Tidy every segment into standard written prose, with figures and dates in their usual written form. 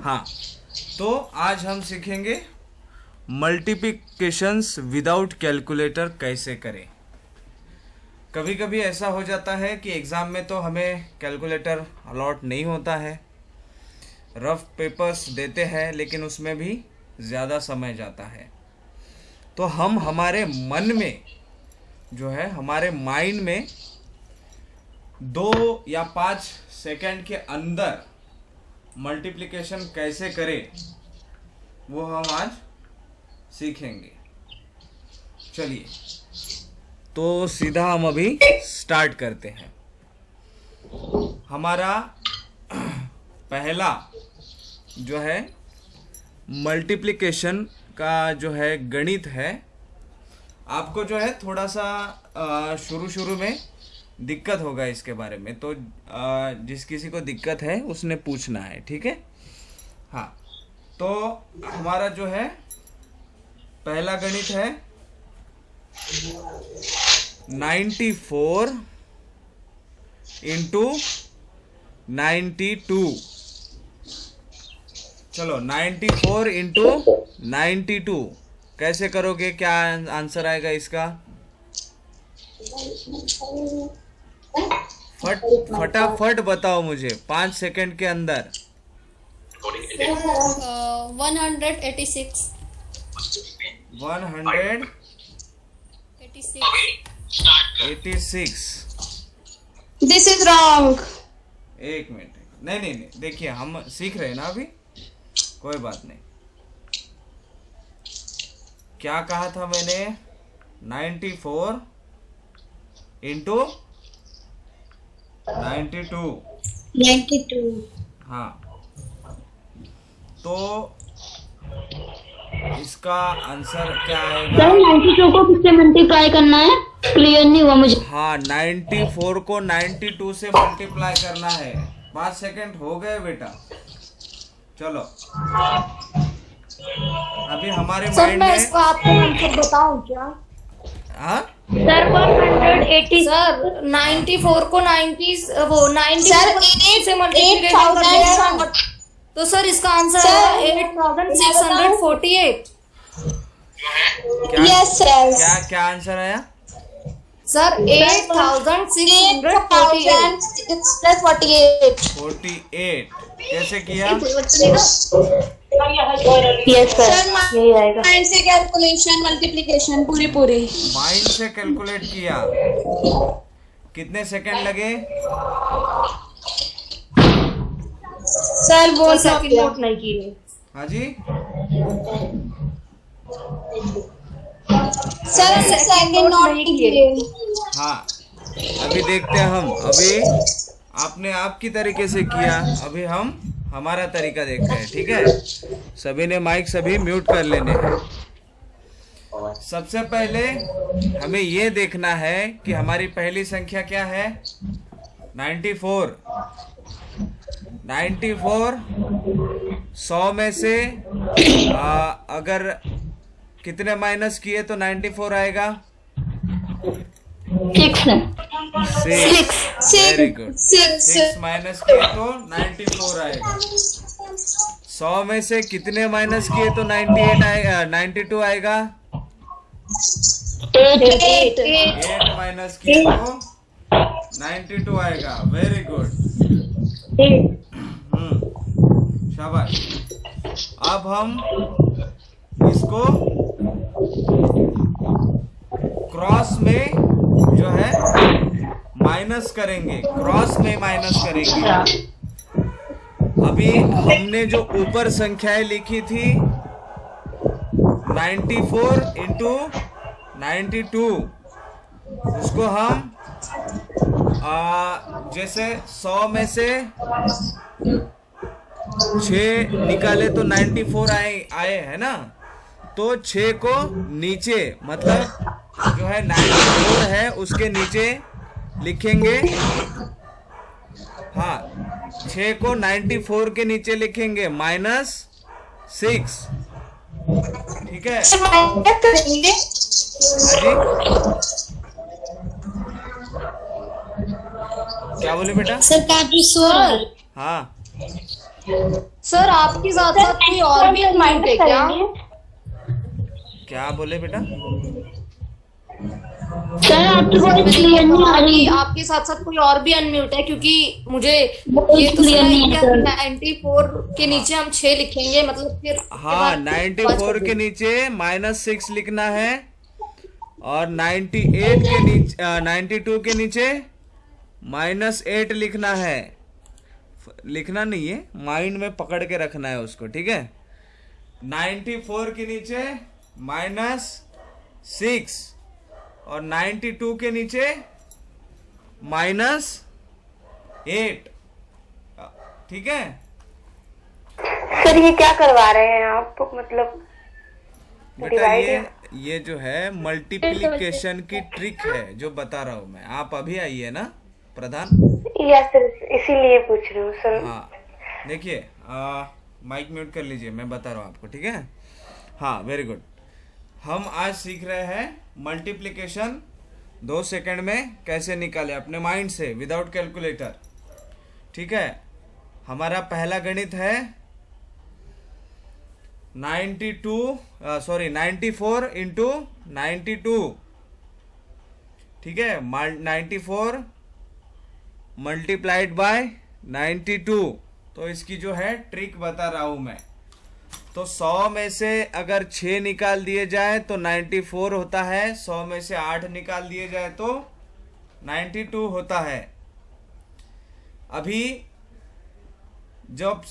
हाँ, तो आज हम सीखेंगे मल्टीप्लिकेशंस विदाउट कैलकुलेटर कैसे करें। कभी कभी ऐसा हो जाता है कि एग्ज़ाम में तो हमें कैलकुलेटर अलॉट नहीं होता है, रफ पेपर्स देते हैं लेकिन उसमें भी ज़्यादा समय जाता है। तो हम हमारे मन में जो है, हमारे माइंड में 2 या 5 सेकंड के अंदर मल्टीप्लिकेशन कैसे करें वो हम आज सीखेंगे। चलिए, तो सीधा हम अभी स्टार्ट करते हैं। हमारा पहला जो है मल्टीप्लिकेशन का जो है गणित है, आपको जो है थोड़ा सा शुरू में दिक्कत होगा इसके बारे में, तो जिस किसी को दिक्कत है उसने पूछना है, ठीक है। हाँ, तो हमारा जो है पहला गणित है 94 इंटू 92। चलो 94 इंटू 92 कैसे करोगे, क्या आंसर आएगा इसका? फटाफट बताओ मुझे 5 सेकंड के अंदर। 186 186। This is wrong. एक मिनट, नहीं, देखिए हम सीख रहे हैं ना अभी, कोई बात नहीं। क्या कहा था मैंने? 94 इंटू 92। हाँ, तो इसका आंसर क्या आएगा? सर 92 को किससे मल्टीप्लाई करना है? क्लियर नहीं हुआ मुझे। हाँ, 94 को 92 से मल्टीप्लाई करना है। 5 सेकंड हो गए बेटा। चलो, अभी हमारे सर माइंड मैं में इसको आपको आंसर बताऊं क्या? हाँ सर 180 सर 94 को 90 वो 90 से मल्टीप्लिकेशन कर दें तो सर इसका आंसर आएगा 8648। Yes sir. क्या आंसर आया सर 8648। कैसे किया? यस सर, यही आएगा। माइंड से कैलकुलेशन मल्टीप्लिकेशन पूरी माइंड से कैलकुलेट किया। कितने सेकंड लगे? सर वो सेकंड नोट नहीं किए। हाँ जी, सर सेकंड नोट नहीं किए। हाँ, अभी देखते हैं हम। अभी आपने आपकी तरीके से किया, अभी हम हमारा तरीका देखते हैं, ठीक है। सभी ने माइक सभी म्यूट कर लेने हैं। सबसे पहले हमें ये देखना है कि हमारी पहली संख्या क्या है? 94। 100 में से अगर कितने माइनस किए तो 94 आएगा? 6। Very good. 6 माइनस किए तो 94 आएगा। 100 में से कितने माइनस किए तो 98 आएगा, 92 आएगा? 8 माइनस किए तो 92 आएगा। वेरी गुड, शाबाश। अब हम इसको क्रॉस में जो है माइनस करेंगे, क्रॉस में माइनस करेंगे। अभी हमने जो ऊपर संख्याएं लिखी थी 94 इंटू 92, उसको हम जैसे 100 में से 6 निकाले तो 94 आए है ना, तो 6 को नीचे, मतलब जो है 94 है उसके नीचे लिखेंगे। हाँ, 6 को 94 के नीचे लिखेंगे -6, ठीक है। हाँ जी, क्या बोले बेटा? सर 34। हाँ, सर आपके साथ साथ कोई और भी अनम्यूट है क्या? क्या बोले बेटा? सर आपकी वॉइस मैंने ये क्लियर नहीं आ कहा रही। कि आपके साथ साथ कोई और भी अनम्यूट है, क्योंकि मुझे Voice ये तो clear सुना नहीं है है, कि सर। 94 के नीचे हम 6 लिखेंगे, मतलब फिर उसके हाँ, बाद 94 के नीचे -6 लिखना है, और 98 के नीचे 92 के नीचे -8 लिखना है। लिखना नहीं है, माइंड में पकड़ के रखना है उसको, ठीक है। 94 के नीचे -6 और 92 के नीचे -8, ठीक है। सर ये क्या करवा रहे हैं आप, मतलब बेटा ये जो है मल्टीप्लिकेशन की ट्रिक है जो बता रहा हूं मैं। आप अभी आइए ना प्रधान। या सर इसीलिए पूछ रही हूँ सर। हाँ देखिए, माइक म्यूट कर लीजिए, मैं बता रहा हूँ आपको, ठीक है। हाँ वेरी गुड। हम आज सीख रहे हैं मल्टीप्लिकेशन 2 सेकंड में कैसे निकाले अपने माइंड से विदाउट कैलकुलेटर, ठीक है। हमारा पहला गणित है 94 इंटू 92, ठीक है। 94 मल्टीप्लाइड बाय 92। तो इसकी जो है ट्रिक बता रहा हूं मैं। तो 100 में से अगर 6 निकाल दिए जाए तो 94 होता है, 100 में से 8 निकाल दिए जाए तो 92 होता है। अभी जब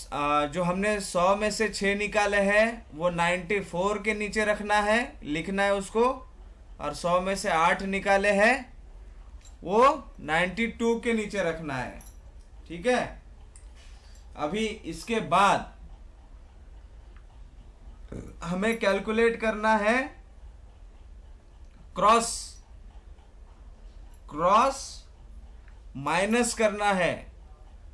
जो हमने 100 में से 6 निकाले हैं वो 94 के नीचे रखना है, लिखना है उसको, और 100 में से 8 निकाले हैं वो 92 के नीचे रखना है, ठीक है। अभी इसके बाद हमें कैलकुलेट करना है क्रॉस माइनस करना है।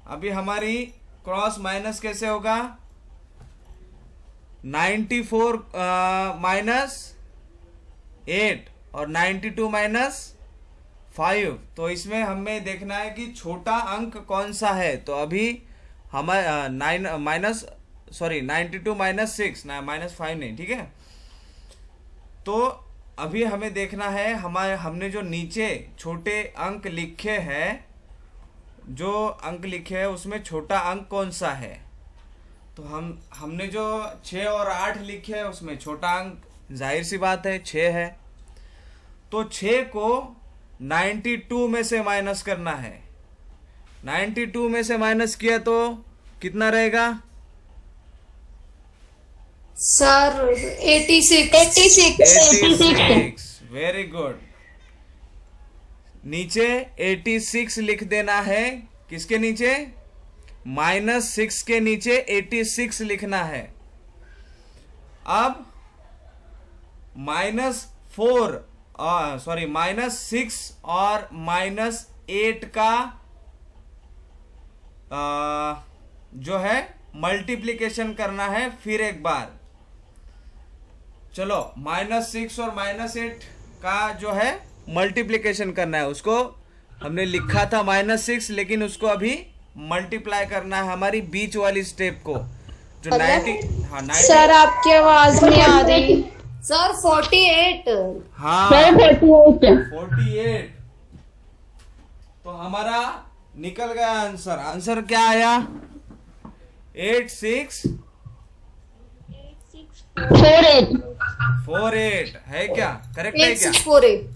अभी हमारी क्रॉस माइनस कैसे होगा? 94 -8 और 92 -5। तो इसमें हमें देखना है कि छोटा अंक कौन सा है। तो अभी हमारे 92 -6 -5 नहीं, ठीक है। तो अभी हमें देखना है हमने जो नीचे छोटे अंक लिखे हैं, जो अंक लिखे हैं उसमें छोटा अंक कौन सा है। तो हमने जो 6 और 8 लिखे हैं उसमें छोटा अंक जाहिर सी बात है 6 है। तो 6 को 92 में से माइनस करना है। 92 में से माइनस किया तो कितना रहेगा सर? 86। 86। Very good. नीचे 86 लिख देना है। किसके नीचे? -6 के नीचे 86 लिखना है। अब -6 और -8 का जो है मल्टीप्लिकेशन करना है फिर एक बार। चलो, -6 और -8 का जो है मल्टीप्लिकेशन करना है। उसको हमने लिखा था -6, लेकिन उसको अभी मल्टीप्लाई करना है हमारी बीच वाली स्टेप को, जो 90। हाँ 90। सर आपकी आवाज नहीं आ रही। सर 48। हाँ सर 48। 48। तो हमारा निकल गया आंसर। आंसर क्या आया? 8648 है क्या? करेक्ट है क्या? 8648।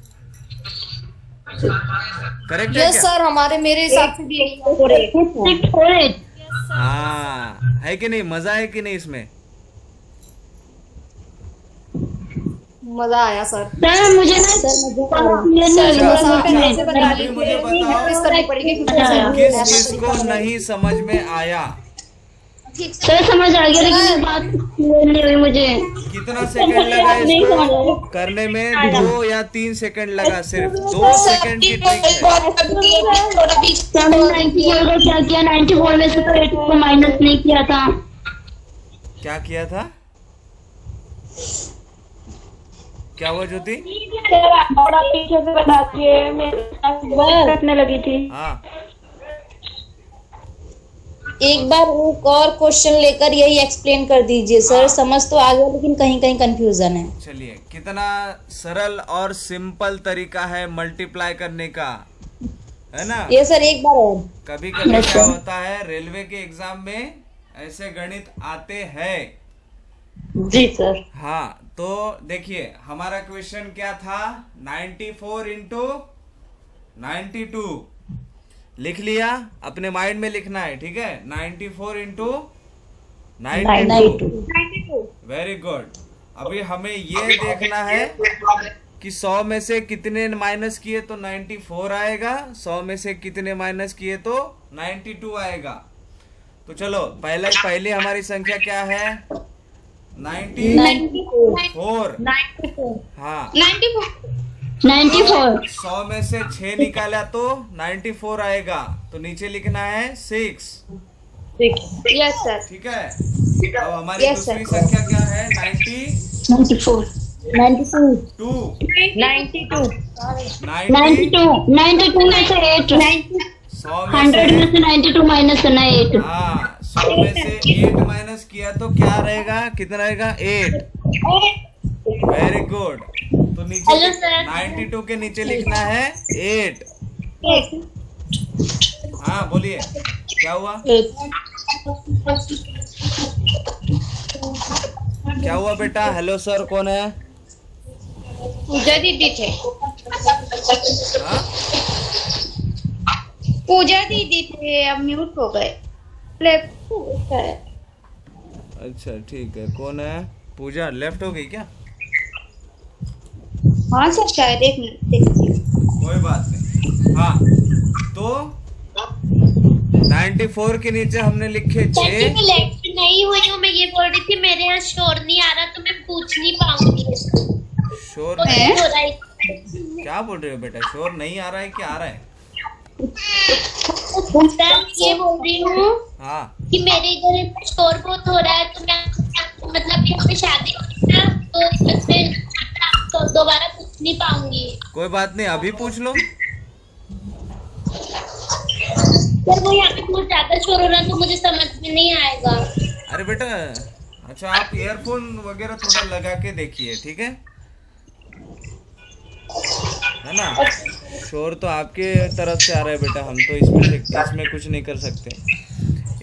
करेक्ट है यस क्या? सर, मेरे हिसाब से भी यही है। 648। हाँ है कि नहीं? मजा है कि नहीं इसमें? मजा आया सर। सर मुझे ना अभी मुझे बताओ किस को नहीं समझ में आया? सर समझ आ गया, लेकिन बात क्लियर नहीं हुई मुझे। कितना सेकंड लगा इसको करने में? 2 या 3 सेकंड लगा, सिर्फ 2 सेकंड की ट्रिक है। 94 को क्या किया? 94 में से तो 8 को माइनस नहीं किया था। क्या किया था? क्या हुआ ज्योति? थोड़ा पीछे से बता दिए, मेरे रखने लगी थी। हाँ एक बार एक और क्वेश्चन लेकर यही एक्सप्लेन कर दीजिए सर। समझ तो आ गया लेकिन कहीं कहीं कंफ्यूजन है। चलिए, कितना सरल और सिंपल तरीका है मल्टीप्लाई करने का, है ना? ये सर एक बार और। कभी कभी क्या होता है, रेलवे के एग्जाम में ऐसे गणित आते हैं। जी सर। हाँ, तो देखिए हमारा क्वेश्चन क्या था, 94 इंटू 92 लिख लिया, अपने माइंड में लिखना है, ठीक है? 94 इंटू 92। Very good. अभी हमें ये देखना है कि 100 में से कितने माइनस किए तो 94 आएगा, 100 में से कितने माइनस किए तो 92 आएगा। तो चलो पहले हमारी संख्या क्या है, 94। हाँ, 94। 100 में से 6 निकाला तो 94 आएगा, तो नीचे लिखना है 6। Yes sir. ठीक है, अब हमारी दूसरी संख्या क्या है, 94। 92। 92 में से 8। 100 में 100 में से, से 92 माइनस करना है 8। हाँ, 100 में से 8 माइनस किया तो क्या रहेगा, कितना रहेगा, 8। Very good. तो नीचे हेलो सर। 92 के नीचे लिखना है 8। हाँ बोलिए, क्या हुआ? क्या हुआ बेटा? हेलो सर, कौन है? पूजा दीदी थे। हाँ? पूजा दीदी थे, अब म्यूट हो गए। अच्छा ठीक है, कौन है? पूजा लेफ्ट हो गई क्या? हाँ सर, शायद एक मिनट। कोई बात नहीं। हाँ, तो 94 के नीचे हमने लिखे 6। मैं लेक्चर नहीं हुई हूँ, मैं ये बोल रही थी मेरे यहाँ शोर नहीं आ रहा तो मैं पूछ नहीं पाऊंगी। शोर है? नहीं? हो रहा है। क्या बोल रहे हो बेटा, शोर नहीं आ रहा है, क्या आ रहा है? सर ये बोल रही हूँ हाँ, कि मेरे इधर शोर बहुत हो रहा है, तो मैं मतलब यहाँ पे शादी होगी ना, तो इससे तो दोबारा पूछ नहीं पाऊंगी। कोई बात नहीं, अभी पूछ लो। सर वो यहाँ पे बहुत ज्यादा शोर हो रहा है तो मुझे समझ में नहीं आएगा। अरे बेटा, अच्छा आप ईयरफोन वगैरह थोड़ा लगा के देखिए, ठीक है ना? शोर तो आपके तरफ से आ रहा है बेटा, हम तो इसमें कुछ नहीं कर सकते।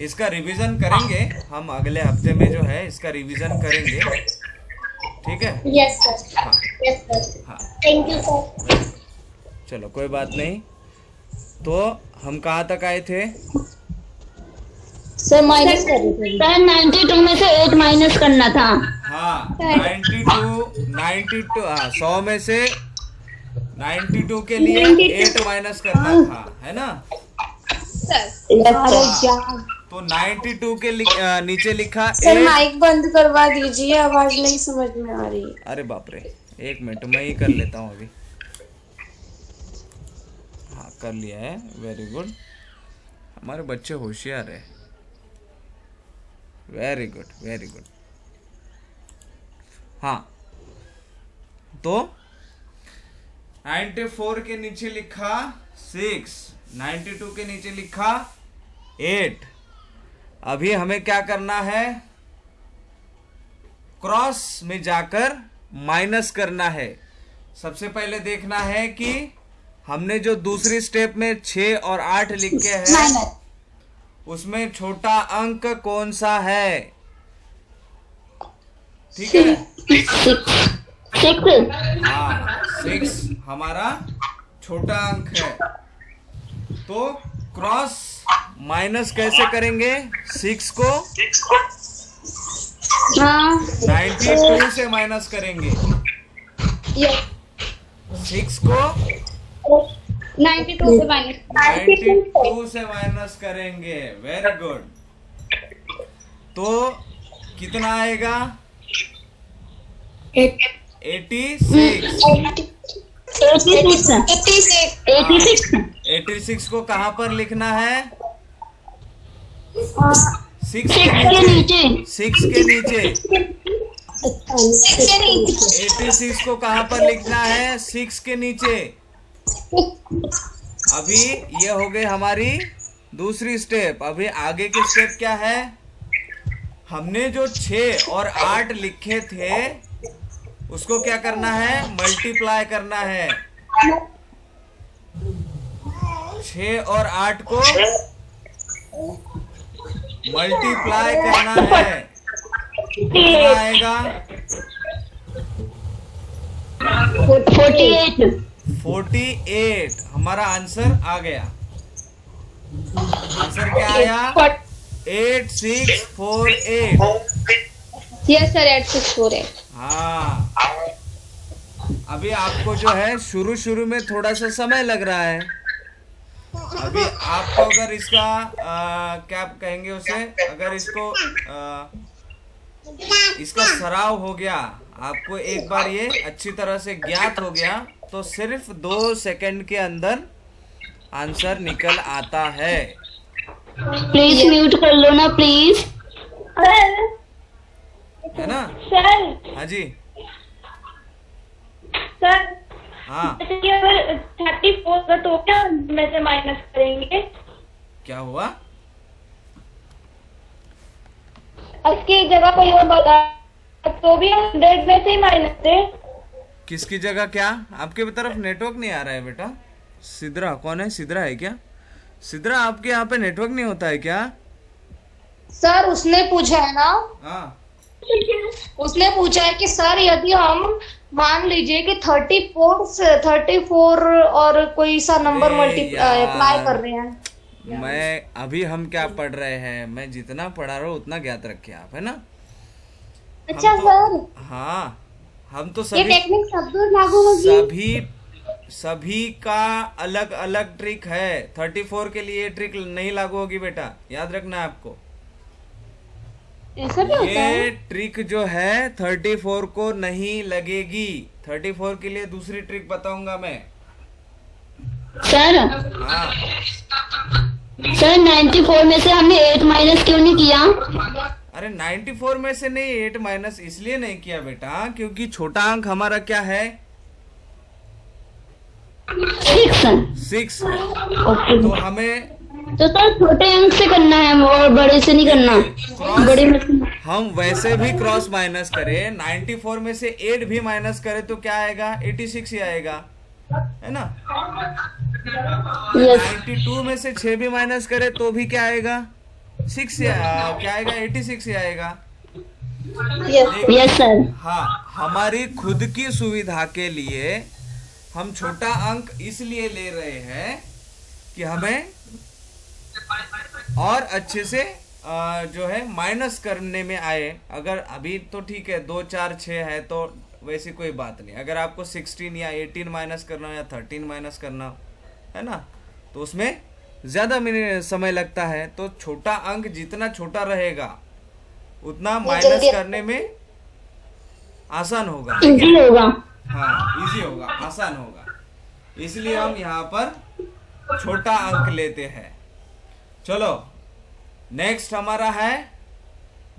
इसका रिवीजन करेंगे हम अगले हफ्ते में, जो है इसका रिवीजन करेंगे, ठीक है? Yes sir. हाँ यस सर। हाँ, थैंक यू सर। चलो कोई बात नहीं। तो हम कहाँ तक आए थे? सर माइनस कर रहे थे। सर 92 में से 8 माइनस करना था। हाँ, 92 हाँ, 100 में से 92 के लिए 8 माइनस करना था, है ना? तो 92 के नीचे लिखा सर 8। माइक बंद करवा दीजिए, आवाज नहीं समझ में आ रही। अरे बाप रे, एक मिनट मैं ही कर लेता हूँ अभी। हाँ, कर लिया है, वेरी गुड। हमारे बच्चे होशियार है, वेरी गुड वेरी गुड। हाँ, तो 94 के नीचे लिखा 6, 92 के नीचे लिखा 8। अभी हमें क्या करना है, क्रॉस में जाकर माइनस करना है। सबसे पहले देखना है कि हमने जो दूसरी स्टेप में 6 और 8 लिखे हैं उसमें छोटा अंक कौन सा है, ठीक है? 6। हाँ, 6 हमारा छोटा अंक है। तो क्रॉस माइनस कैसे करेंगे, 6 को हाँ 92 से माइनस करेंगे, 6 को 92 से माइनस। 92 से माइनस करेंगे, वेरी गुड। तो कितना आएगा, 86। 86 को कहाँ पर लिखना है, 6 के नीचे, 6 के नीचे। 86 को कहाँ पर लिखना है, 6 के नीचे। अभी ये हो गई हमारी दूसरी स्टेप, अभी आगे के स्टेप क्या है? हमने जो 6 और 8 लिखे थे उसको क्या करना है? मल्टीप्लाई करना है। 6 और 8 को मल्टीप्लाई करना है। कितना आएगा? 48। हमारा आंसर आ गया। आंसर क्या आया? 8648। Yes sir, 8648। हाँ, अभी आपको जो है शुरू में थोड़ा सा समय लग रहा है। अभी आपको अगर इसका क्या कहेंगे उसे, अगर इसका सराव हो गया, आपको एक बार ये अच्छी तरह से ज्ञात हो गया, तो सिर्फ 2 सेकंड के अंदर आंसर निकल आता है। प्लीज म्यूट कर लो ना प्लीज। है ना? सर हाँ जी। सर हाँ, अगर 34 का तो क्या में से माइनस करेंगे? क्या हुआ? उसकी जगह कोई और बता तो भी 100 में से ही माइनस है। किसकी जगह क्या? आपके तरफ नेटवर्क नहीं आ रहा है बेटा। सिद्रा कौन है? सिद्रा है क्या? सिद्रा, आपके यहाँ पे नेटवर्क नहीं होता है क्या? सर उसने पूछा है ना, हाँ, उसने पूछा है कि सर यदि हम मान लीजिए कि 34 और कोई सा नंबर यार। अप्लाई कर रहे हैं। मैं अभी हम क्या पढ़ रहे हैं, मैं जितना पढ़ा रहा हूँ उतना ज्ञात रखे आप, है ना? अच्छा हम तो, सर, हाँ, हम तो ये सभी टेक्निक सब दूर लागू होगी? सभी का अलग अलग ट्रिक है। 34 के लिए ट्रिक नहीं लागू होगी बेटा, याद रखना है आपको। ऐसा भी होता है? ये ट्रिक जो है 34 को नहीं लगेगी। 34 के लिए दूसरी ट्रिक बताऊंगा मैं। सर हाँ, सर 94 में से हमने 8 माइनस क्यों नहीं किया? अरे 94 में से नहीं, 8 माइनस इसलिए नहीं किया बेटा क्योंकि छोटा अंक हमारा क्या है? 6 है। ओके, तो हमें तो सर छोटे अंक से करना है और बड़े से नहीं करना। बड़े में से हम वैसे भी क्रॉस माइनस करें, 94 में से 8 भी माइनस करें तो क्या आएगा? 86 ही आएगा, है ना? यस 92 में से 6 भी माइनस करे तो भी क्या आएगा? 6 क्या आएगा? 86 ही आएगा। Yes sir. हाँ, हमारी खुद की सुविधा के लिए हम छोटा अंक इसलिए ले रहे हैं कि हमें और अच्छे से जो है माइनस करने में आए। अगर अभी तो ठीक है 2 4 6 है तो वैसी कोई बात नहीं। अगर आपको 16 या 18 माइनस करना हो या 13 माइनस करना हो, है ना, तो उसमें ज़्यादा समय लगता है। तो छोटा अंक जितना छोटा रहेगा उतना माइनस करने में आसान होगा। इजी होगा। हाँ, इजी होगा, आसान होगा। इसलिए हम यहाँ पर छोटा अंक लेते हैं। चलो, नेक्स्ट हमारा है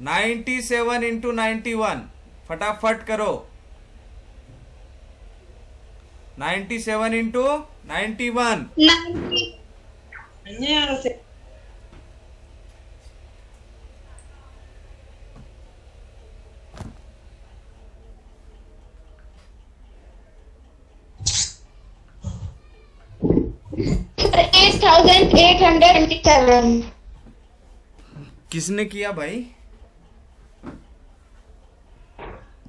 97 इंटू 91। फटाफट करो। 97 इंटू 91। सर 8827। किसने किया भाई?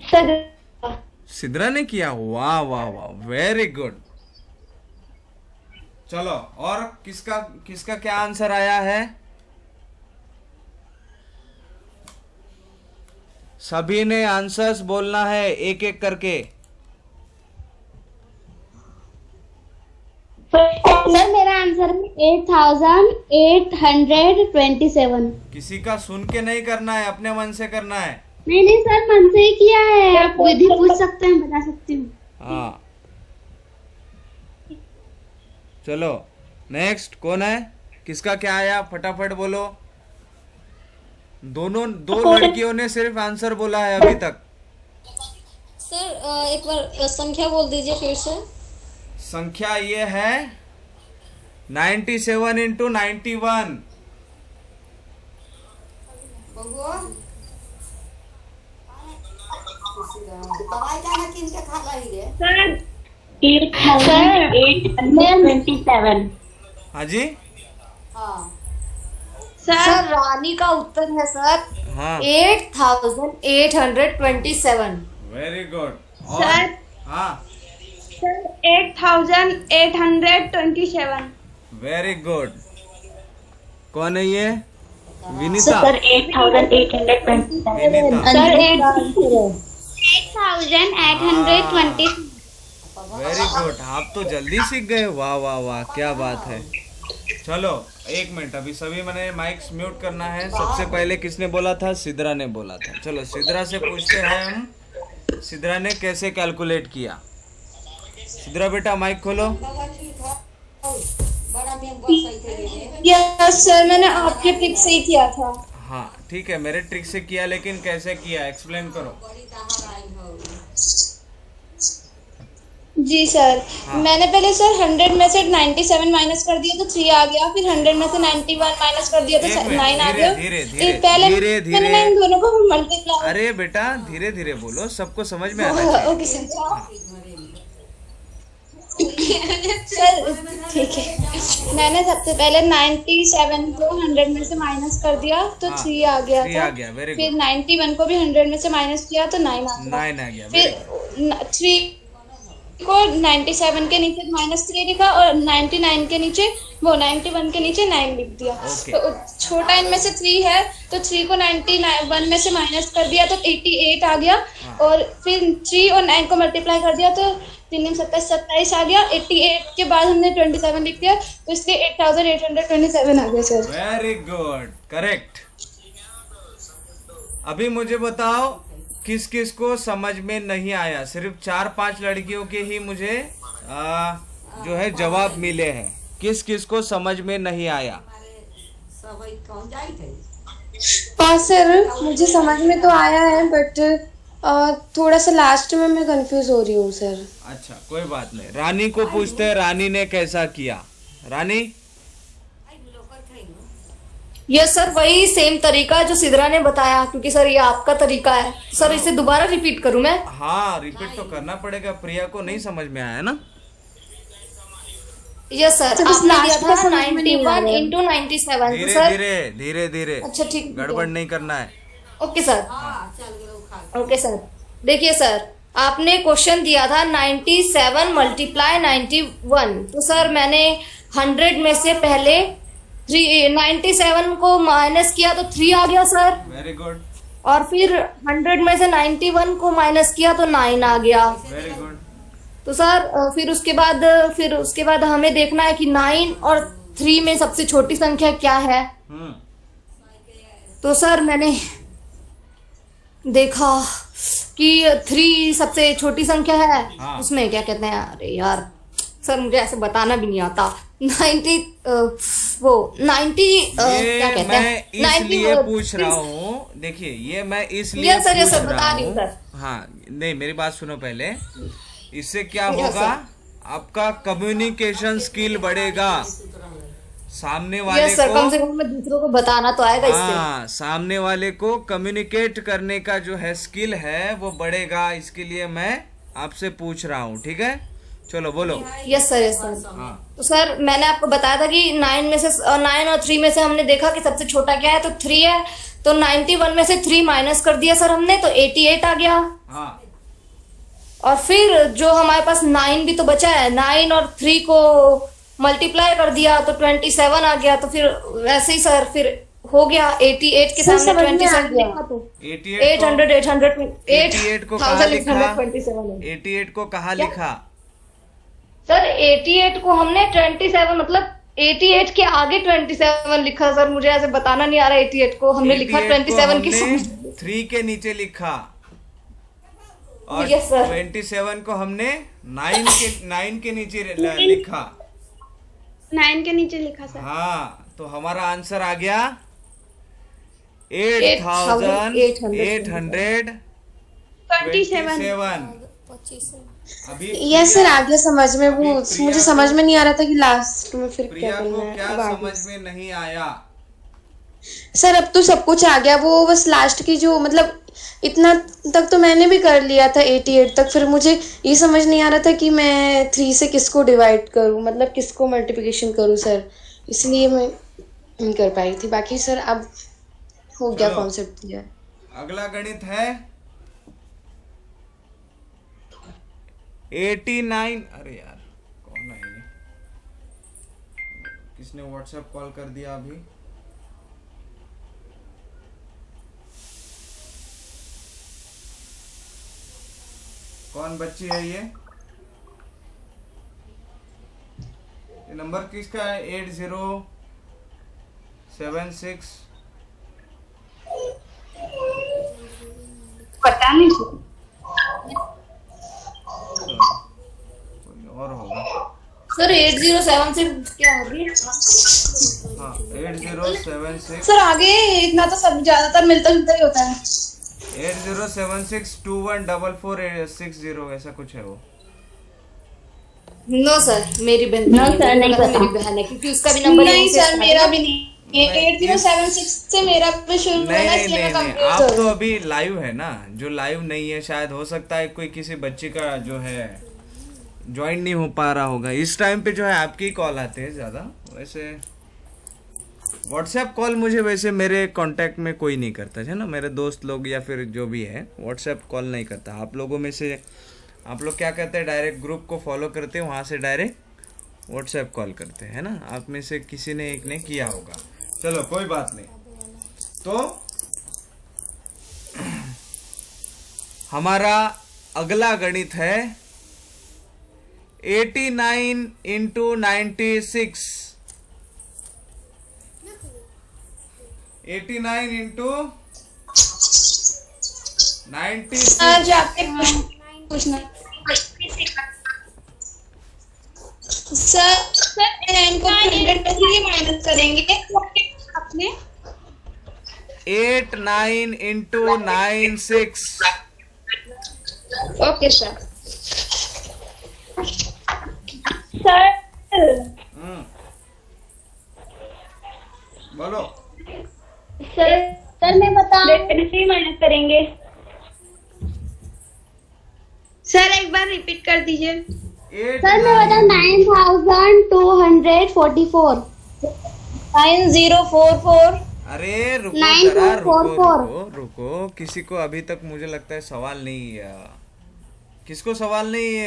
सर सिद्रा ने किया। वाह वाह वाह, वेरी गुड। चलो, और किसका क्या आंसर आया है? सभी ने आंसर्स बोलना है एक एक करके। सर मेरा आंसर 8827। किसी का सुन के नहीं करना है, अपने मन से करना है। नहीं सर, मन से ही किया है। आप विधि पूछ सकते हैं, बता सकती हूँ। हाँ, चलो नेक्स्ट कौन है? किसका क्या आया? फटाफट बोलो। दो लड़कियों ने सिर्फ आंसर बोला है अभी तक। सर एक बार संख्या बोल दीजिए फिर से। संख्या ये है 97 into 91. सर 8827. हाँ जी, सर रानी का उत्तर है सर हाँ 8827. Very good. सर हाँ 8827. Very good. कौन है ये? Vinita. Sir 8827. Vinita, sir 8820. Very good. आप तो जल्दी सीख गए, वाह वाह वाह, क्या बात है। चलो एक मिनट, अभी सभी मैंने माइक्स म्यूट करना है। सबसे पहले किसने बोला था? सिद्रा ने बोला था। चलो सिद्रा से पूछते हैं हम, सिद्रा ने कैसे कैलकुलेट किया। सिद्रा बेटा माइक खोलो। यस सर, मैंने आपके ट्रिक से ही किया था। हाँ ठीक है, मेरे ट्रिक से किया, लेकिन कैसे किया एक्सप्लेन करो। जी सर, हाँ। मैंने पहले सर 100 में से 97 माइनस कर दिया तो 3 आ गया, फिर 100 में से 91 माइनस कर दिया तो एक मिनट, 9 आ धीरे, गया। धीरे, फिर धीरे, पहले धीरे, धीरे। मैंने इन दोनों को मल्टीप्लाई। अरे बेटा धीरे धीरे बोलो, सबको समझ में आना चाहिए। Okay sir. सर ठीक है, मैंने सबसे पहले 97 को 100 में से माइनस कर दिया तो हाँ, 3 आ गया 3 था। आ गया, very फिर good। 91 को भी 100 में से माइनस किया तो 9 आ गया। 9 आ गया, फिर very good। 3 को 97 के नीचे -3 लिखा और 99 के नीचे 91 के नीचे 9 लिख दिया। Okay। तो छोटा इनमें से 3 है तो 3 को 91 में से माइनस कर दिया तो 88 आ गया। हाँ। और फिर 3 और 9 को मल्टीप्लाई कर दिया तो 3 27 आ गया। 88 के बाद हमने 27 लिख दिया तो इसलिए 8827 आ गया सर। Very good, correct. अभी मुझे बताओ किस किस को समझ में नहीं आया। सिर्फ 4-5 लड़कियों के ही मुझे जो है जवाब मिले हैं। किस किस को समझ में नहीं आया? हाँ सर, मुझे समझ में तो आया है बट थोड़ा सा लास्ट में मैं कंफ्यूज हो रही हूँ सर। अच्छा कोई बात नहीं, रानी को पूछते हैं रानी ने कैसा किया। रानी। यस सर, वही सेम तरीका जो सिद्रा ने बताया, क्योंकि सर ये आपका तरीका है। सर इसे दोबारा रिपीट करूं मैं? हाँ रिपीट तो करना पड़ेगा, प्रिया को नहीं समझ में आया ना। यस सर, आपने दिया था 91 into 97। धीरे सर धीरे धीरे धीरे, अच्छा ठीक, गड़बड़ नहीं करना है। Okay sir. ओके सर, देखिए सर, आपने क्वेश्चन दिया था 97 मल्टीप्लाई 91। तो सर मैंने 100 में से पहले 97 को माइनस किया तो 3 आ गया सर। वेरी गुड, और फिर 100 में से 91 को माइनस किया तो 9 आ गया। Very good. तो सर फिर उसके बाद हमें देखना है कि 9 और 3 में सबसे छोटी संख्या क्या है। तो सर मैंने देखा कि 3 सबसे छोटी संख्या है। हाँ। उसमें क्या कहते हैं, अरे यार सर मुझे ऐसे बताना भी नहीं आता। 90 क्या कहते मैं हैं, इसलिए पूछ रहा हूँ, देखिए ये मैं इसलिए ये सर पूछ बता रहा रही हूँ हूँ। सर। हाँ नहीं, मेरी बात सुनो पहले। इससे क्या Yes, होगा, sir। आपका कम्युनिकेशन स्किल बढ़ेगा। सामने वाले यस सर, कम को, से कम मैं दूसरों को बताना तो आएगा इससे। हाँ सामने वाले को कम्युनिकेट करने का जो है स्किल है वो बढ़ेगा। इसके लिए मैं आपसे पूछ रहा हूँ, ठीक है। चलो बोलो। Yes sir, yes sir. हाँ तो सर मैंने आपको बताया था कि 9 और 3 में से हमने देखा कि सबसे छोटा क्या है तो 3 है। तो 91 में से 3 माइनस कर दिया सर हमने तो 88 आ गया। हाँ और फिर जो हमारे पास 9 भी तो बचा है, 9 और 3 को मल्टीप्लाई कर दिया तो 27 आ गया। तो फिर वैसे ही सर फिर हो गया 88 के सामने 27 लिखा तो 88 को कहाँ लिखा? 88 को कहाँ लिखा? सर 88 को हमने 27 मतलब 88 के आगे 27 लिखा सर। मुझे ऐसे बताना नहीं आ रहा। 88 को हमने लिखा 27 के सामने 3 के नीचे लिखा और Yes, sir। 27 को हमने 9 के नीचे लिखा। 9 के नीचे लिखा सर। हाँ तो हमारा आंसर आ गया 8827। अभी यस सर, आ गया समझ में। वो अभी मुझे समझ में नहीं आ रहा था कि लास्ट में फिर क्या प्रिया करना को है। क्या अब आ समझ गया में नहीं आया? सर, अब तो सब कुछ आ गया। वो बस लास्ट की जो मतलब इतना तक तो मैंने भी कर लिया था 88 तक। फिर मुझे ये समझ नहीं आ रहा था कि मैं 3 से किसको डिवाइड करूं, मतलब किसको मल्टीप्लिकेशन करूं सर, इसलिए मैं नहीं कर पाई थी। बाकी सर अब हो गया, चलो। कॉन्सेप्ट दिया। अगला गणित है 89। अरे यार, कौन है ये? किसने व्हाट्सएप कॉल कर दिया अभी? कौन बच्ची है ये नंबर किसका है? 8076। पता नहीं। कोई और होगा। सर 807 से क्या होगी? हाँ, 8076 सर आगे इतना तो सब ज्यादातर मिलता जुलता ही होता है। 8076214460 ऐसा कुछ है वो। नो सर, मेरी बहन No, sir, नहीं पता। मेरी बहन है, क्योंकि उसका भी नंबर नहीं यहीं से सर, start मेरा है। भी नहीं। ये 8076 से मेरा भी शुरू हुआ नहीं ना, नहीं इसलिए नहीं मैं नहीं, कंफ्यूज आप हो तो रही अभी लाइव है ना। जो लाइव नहीं है, शायद हो सकता है कोई किसी बच्ची का जो है ज्वाइन नहीं हो पा रहा होगा। इस टाइम पे जो है आपकी ही कॉल आते हैं ज्यादा। वैसे व्हाट्सएप कॉल मुझे वैसे मेरे कांटेक्ट में कोई नहीं करता है ना, मेरे दोस्त लोग या फिर जो भी है व्हाट्सएप कॉल नहीं करता। आप लोगों में से आप लोग क्या करते हैं, डायरेक्ट ग्रुप को फॉलो करते हैं, वहाँ से डायरेक्ट व्हाट्सएप कॉल करते हैं ना। आप में से किसी ने एक ने किया होगा। चलो कोई बात नहीं। तो हमारा अगला गणित है 89 इंटू 96। 89 इंटू 96। आज आपके पूछना सर, इनको 100 में से माइनस करेंगे अपने। 89 इंटू 96। Okay sir. सर बोलो। सर मैं बता माइनस करेंगे। सर एक बार रिपीट कर दीजिए। सर मैं बता 9244 9044। अरे रुको 9444। जरा, रुको। किसी को अभी तक मुझे लगता है सवाल नहीं किसको सवाल नहीं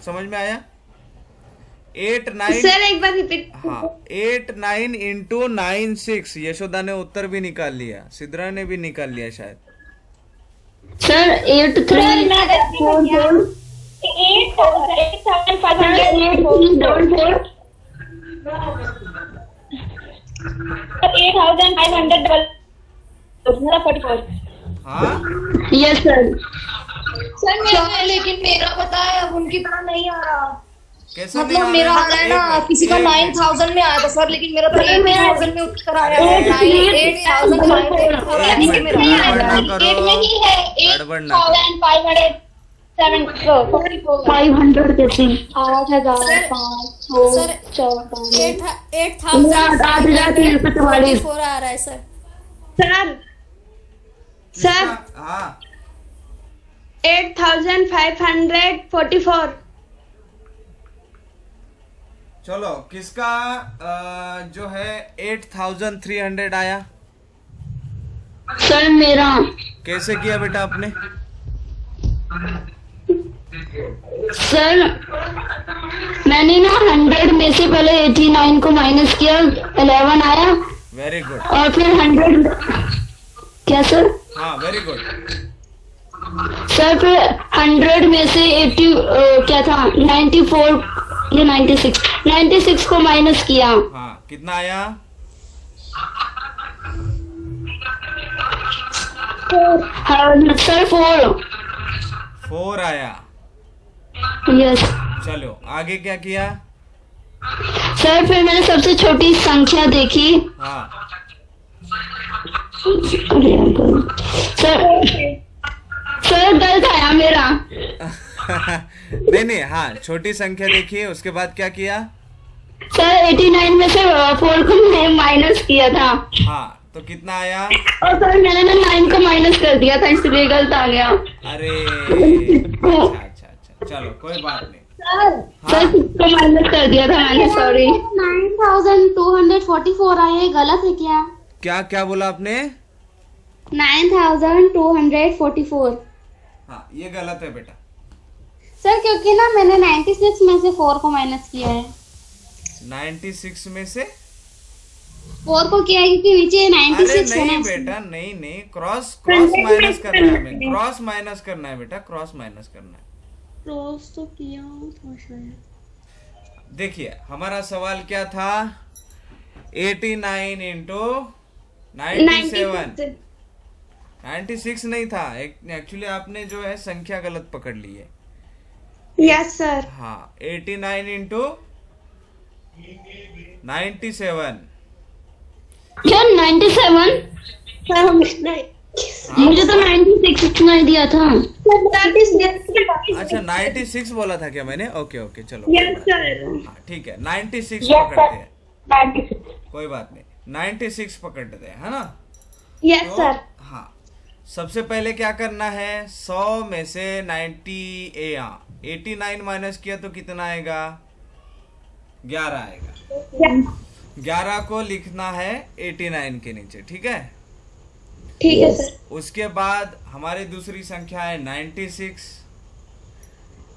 समझ में आया? 89। सर एक बार रिपीट। हाँ, 89 इंटू 96। यशोदा ने उत्तर भी निकाल लिया, सिद्रा ने भी निकाल लिया शायद। सर 8344 हाँ यस सर। सर लेकिन मेरा पता है अब उनकी तरह नहीं आ रहा। कैसा नहीं मतलब आ मेरा रहा? आ रहा है ना, एक- किसी का एक- 9000 में आया था सर, लेकिन मेरा तो 8000 में उत्तर आया है। 8000 एक मिनट, मेरा गड़बड़ ना एट करो, में ही है गड़बड़ ना करो। 500 कैसे? 8000 सर 8044 आ रहा है सर। सर हाँ 8544। चलो, किसका जो है 8300 आया? सर मेरा कैसे किया बेटा आपने? सर मैंने ना 100 में से पहले 89 को माइनस किया, 11 आया वेरी गुड। और फिर 100 क्या सर? हाँ वेरी गुड। सर फिर 100 में से 80 क्या था 94 या 96 को माइनस किया। हाँ कितना आया? सर 4 आया। यस चलो आगे क्या किया? सर फिर मैंने सबसे छोटी संख्या देखी। हाँ सर गलत आया मेरा। नहीं नहीं, हाँ छोटी संख्या देखिए, उसके बाद क्या किया? सर 89 में से 4 को माइनस किया था, हाँ तो कितना आया? और सर मैंने ना 9 को माइनस कर दिया था, इसलिए गलत आ गया। अरे अच्छा, चलो कोई बात नहीं। सर 6 को माइनस कर दिया था मैंने, सॉरी। 9244 आया, ये गलत है क्या? क्या बोला आपने? 9244। हाँ ये गलत है बेटा। सर क्योंकि ना मैंने 96 में से 4 को माइनस किया है। 96 में से 4 को किया है क्योंकि नीचे अरे 96 है नहीं ना। बेटा, नहीं क्रॉस माइनस करना है हमें, क्रॉस माइनस करना है बेटा, क्रॉस माइनस करना है। क्रॉस तो किया था शायद। देखिए हमारा सवाल क्या था? 89 इंटू 97। 96 नहीं था, एक्चुअली आपने जो है संख्या गलत पकड़ ली है। Yes sir. हाँ 89 इंटू 97। क्या 97? सर हम मुझे तो 96 सुनाई दिया था। अच्छा 96 बोला था क्या मैंने? ओके चलो यस सर। हाँ ठीक है, 96 पकड़ते हैं, 96। कोई बात नहीं, 96 पकड़ते हैं, है ना? यस तो, सर। हाँ सबसे पहले क्या करना है? 100 में से 89 माइनस किया तो कितना आएगा? 11 आएगा। 11 को लिखना है 89 के नीचे, ठीक है? ठीक है सर। उसके बाद हमारी दूसरी संख्या है 96।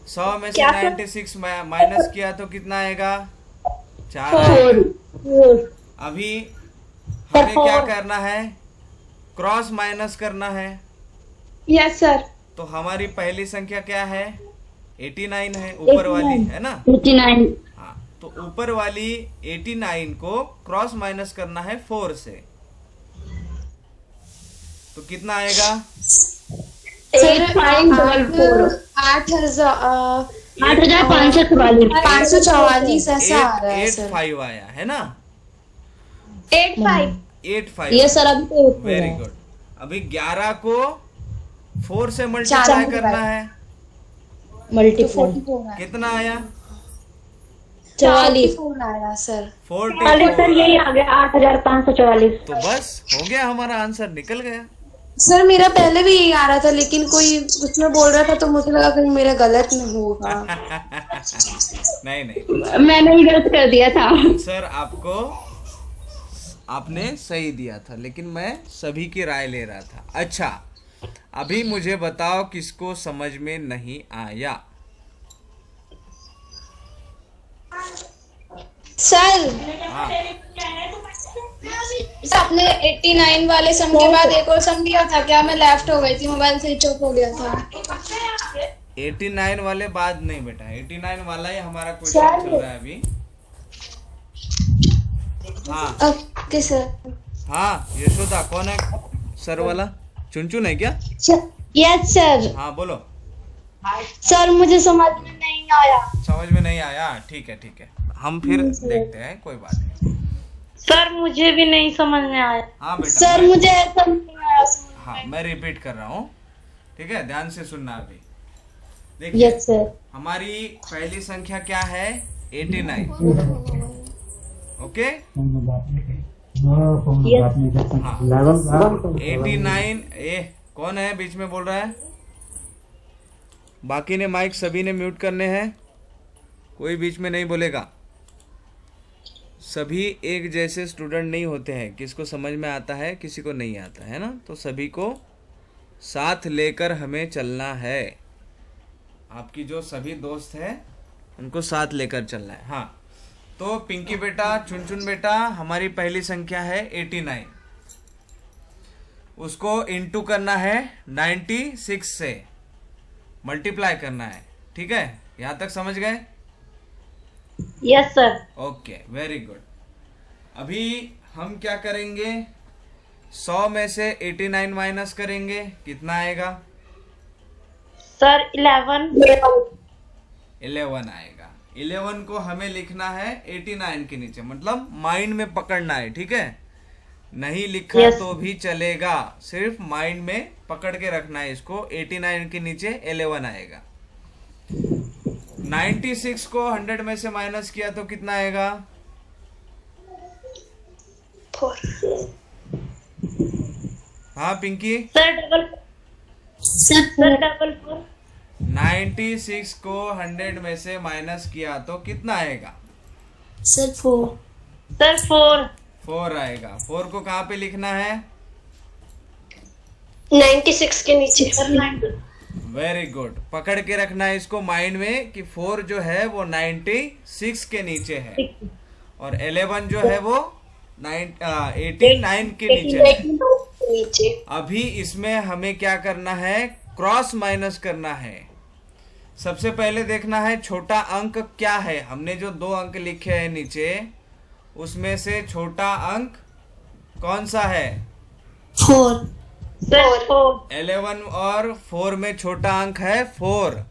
100 में से क्या सर? 96 माइनस किया तो कितना आएगा? 4 आएगा। अभी हमें क्या करना है? क्रॉस माइनस करना है। Yes sir. तो हमारी पहली संख्या क्या है? 89 है, ऊपर वाली है ना? 89। हाँ तो ऊपर वाली 89 को क्रॉस माइनस करना है 4 से, तो कितना आएगा? 8544 ऐसा आ रहा है सर। 85 आया है ना? 85। ये सर अभी तो वेरी गुड। अभी 11 को 4 से मल्टीप्लाई करना है, मल्टीप्लाई कितना आया? 44। आया सर। 44 सर यही आ गया 8544। तो बस हो गया, हमारा आंसर निकल गया। सर मेरा पहले भी यही आ रहा था, लेकिन कोई उसमें बोल रहा था तो मुझे लगा कहीं मेरा गलत नहीं होगा। नहीं मैंने ही गलत कर दिया था। सर आपने सही दिया था, लेकिन मैं सभी की राय ले रहा था। अच्छा अभी मुझे बताओ किसको समझ में नहीं आया? सर हाँ आपने 89 वाले सम के बाद एक और सम दिया था क्या? मैं लेफ्ट हो गई थी, मोबाइल स्विच ऑफ हो गया था। 89 वाले बाद नहीं बेटा, 89 वाला ही हमारा क्वेश्चन चल रहा है अभी। हाँ ओके सर। हाँ यशोदा कौन है सर वाला? चुनचुन है क्या? Yes sir. हाँ बोलो। सर मुझे समझ में नहीं आया। समझ में नहीं आया? ठीक है, हम फिर देखते हैं, कोई बात नहीं। सर मुझे भी नहीं समझ में आया। हाँ बेटा सर मुझे ऐसा नहीं आया। हाँ मैं रिपीट कर रहा हूँ, ठीक है? ध्यान से सुनना अभी। देखिए यस सर। हमारी पहली संख्या क्या है? 89। ओके हाँ 89। कौन है बीच में बोल रहा है? बाकी ने माइक सभी ने म्यूट करने हैं, कोई बीच में नहीं बोलेगा। सभी एक जैसे स्टूडेंट नहीं होते हैं, किसको समझ में आता है किसी को नहीं आता है ना, तो सभी को साथ लेकर हमें चलना है। आपकी जो सभी दोस्त हैं उनको साथ लेकर चलना है। हाँ तो पिंकी बेटा, चुनचुन बेटा, हमारी पहली संख्या है 89, उसको इनटू करना है 96 से, मल्टीप्लाई करना है, ठीक है? यहाँ तक समझ गए? Yes sir. Okay very good. अभी हम क्या करेंगे? 100 में से 89 माइनस करेंगे, कितना आएगा? सर 11 आएगा। 11 को हमें लिखना है 89 के नीचे, मतलब माइंड में पकड़ना है, ठीक है? नहीं लिखा Yes. तो भी चलेगा, सिर्फ माइंड में पकड़ के रखना है इसको। 89 के नीचे 11 आएगा। 96 को 100 में से माइनस किया तो कितना आएगा? 4। हाँ पिंकी, सर डबल 4। 96 को 100 में से माइनस किया तो कितना आएगा? सर 4। 4 आएगा। 4 को कहाँ पे लिखना है? 96 के नीचे। वेरी गुड, पकड़ के रखना है इसको माइंड में कि 4 जो है वो 96 के नीचे है और 11 जो है वो 89 के नीचे है। नीचे। अभी इसमें हमें क्या करना है? क्रॉस माइनस करना है। सबसे पहले देखना है छोटा अंक क्या है। हमने जो 2 अंक लिखे हैं नीचे, उसमें से छोटा अंक कौन सा है? 4। 11 और 4 में छोटा अंक है 4।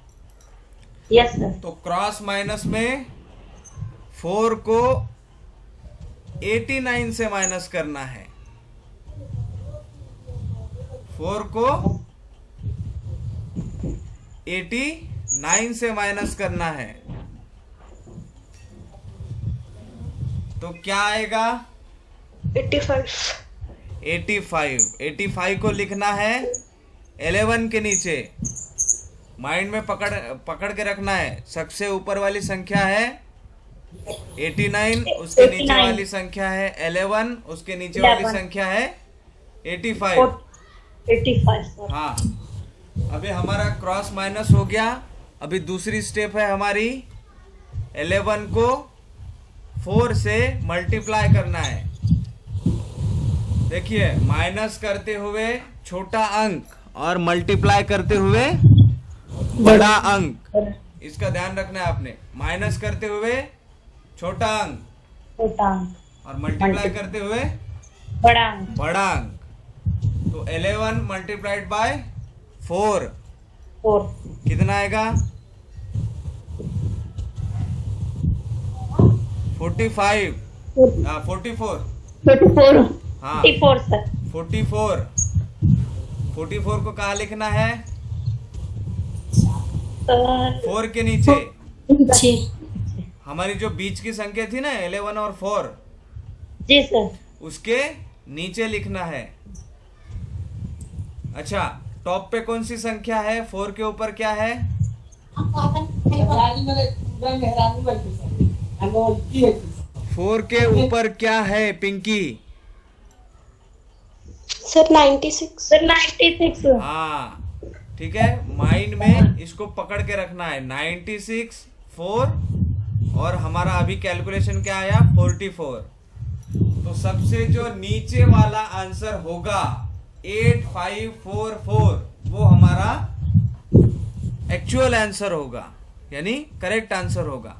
Yes sir. तो क्रॉस माइनस में 4 को 89 से माइनस करना है। 4 को 89 से माइनस करना है तो क्या आएगा? 85। 85 को लिखना है 11 के नीचे। माइंड में पकड़ के रखना है। सबसे ऊपर वाली संख्या है 89, उसके नीचे वाली संख्या है 11, उसके नीचे वाली संख्या है 85। 85 सर। हाँ, अभी हमारा क्रॉस माइनस हो गया। अभी दूसरी स्टेप है हमारी, 11 को 4 से मल्टीप्लाई करना है। देखिए, माइनस करते हुए छोटा अंक और मल्टीप्लाई करते हुए बड़ा अंक, इसका ध्यान रखना है आपने। माइनस करते हुए छोटा अंक और मल्टीप्लाई करते हुए बड़ा अंक। तो 11 मल्टीप्लाइड बाय 4 कितना आएगा? 45। 44। हाँ, 44 सर। 44 को कहाँ लिखना है? सर 4 के नीचे। जी हमारी जो बीच की संख्या थी ना 11 और 4, जी सर। उसके नीचे लिखना है। अच्छा, टॉप पे कौन सी संख्या है? 4 के ऊपर क्या है? 4 के ऊपर क्या है पिंकी? सर 96। सर 96। हाँ, ठीक है। माइंड में इसको पकड़ के रखना है। 96, 4 और हमारा अभी कैलकुलेशन क्या आया? 44। तो सबसे जो नीचे वाला आंसर होगा 8544, वो हमारा एक्चुअल आंसर होगा, यानी करेक्ट आंसर होगा।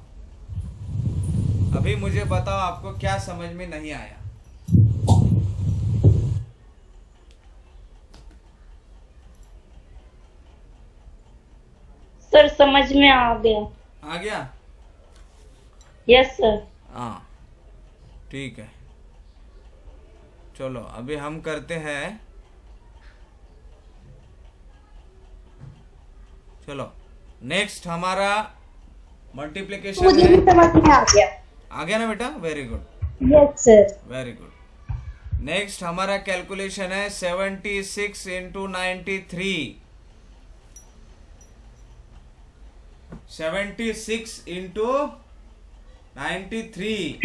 अभी मुझे बताओ आपको क्या समझ में नहीं आया? सर समझ में आ गया। आ गया? Yes sir. हाँ, ठीक है। चलो अभी हम करते हैं। चलो नेक्स्ट हमारा मल्टीप्लिकेशन मुझे है। भी समझ में आ गया। आ गया ना बेटा? Very good, yes sir. Very good. Next हमारा कैलकुलेशन है 76 इंटू 93। 76 इंटू 93।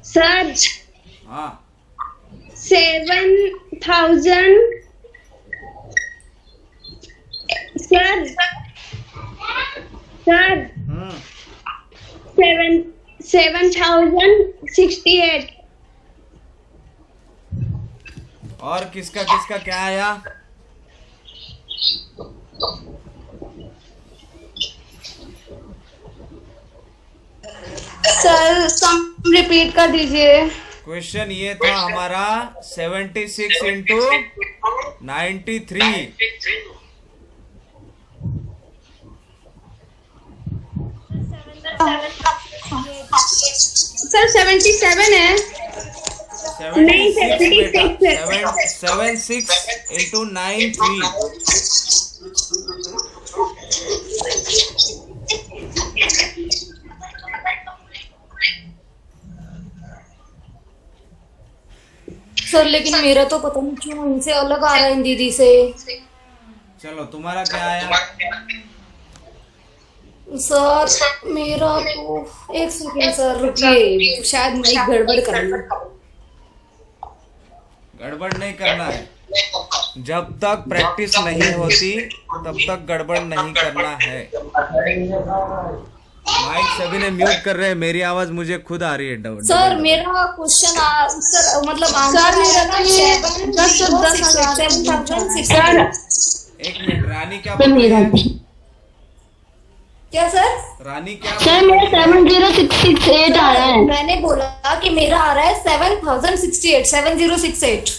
सर हाँ, 7000 सर 7068। और किसका किसका क्या आया? सर सम रिपीट कर दीजिए। क्वेश्चन ये था हमारा 76 इंटू 93। सर 77 है। Seven six into 9 3। सर लेकिन मेरा तो पता नहीं क्यों इनसे अलग आ रहा है इन दीदी से। चलो तुम्हारा क्या आया? सर मेरा तो एक सेकेंड सर रुकिए, शायद मैं गड़बड़ कर रही हूँ। गड़बड़ नहीं करना है, जब तक प्रैक्टिस नहीं होती तब तक गड़बड़ नहीं करना है। माइक सभी ने म्यूट कर रहे हैं, मेरी आवाज मुझे खुद आ रही है। डाउट सर मेरा क्वेश्चन सर मतलब सर मेरा तो ये 10,000। एक मिनट, रानी क्या बोल रही है? क्या सर? रानी क्या? सर मेरा 70668 आ रहा है। मैंने बोला कि मेरा आ रहा है 7068 7068।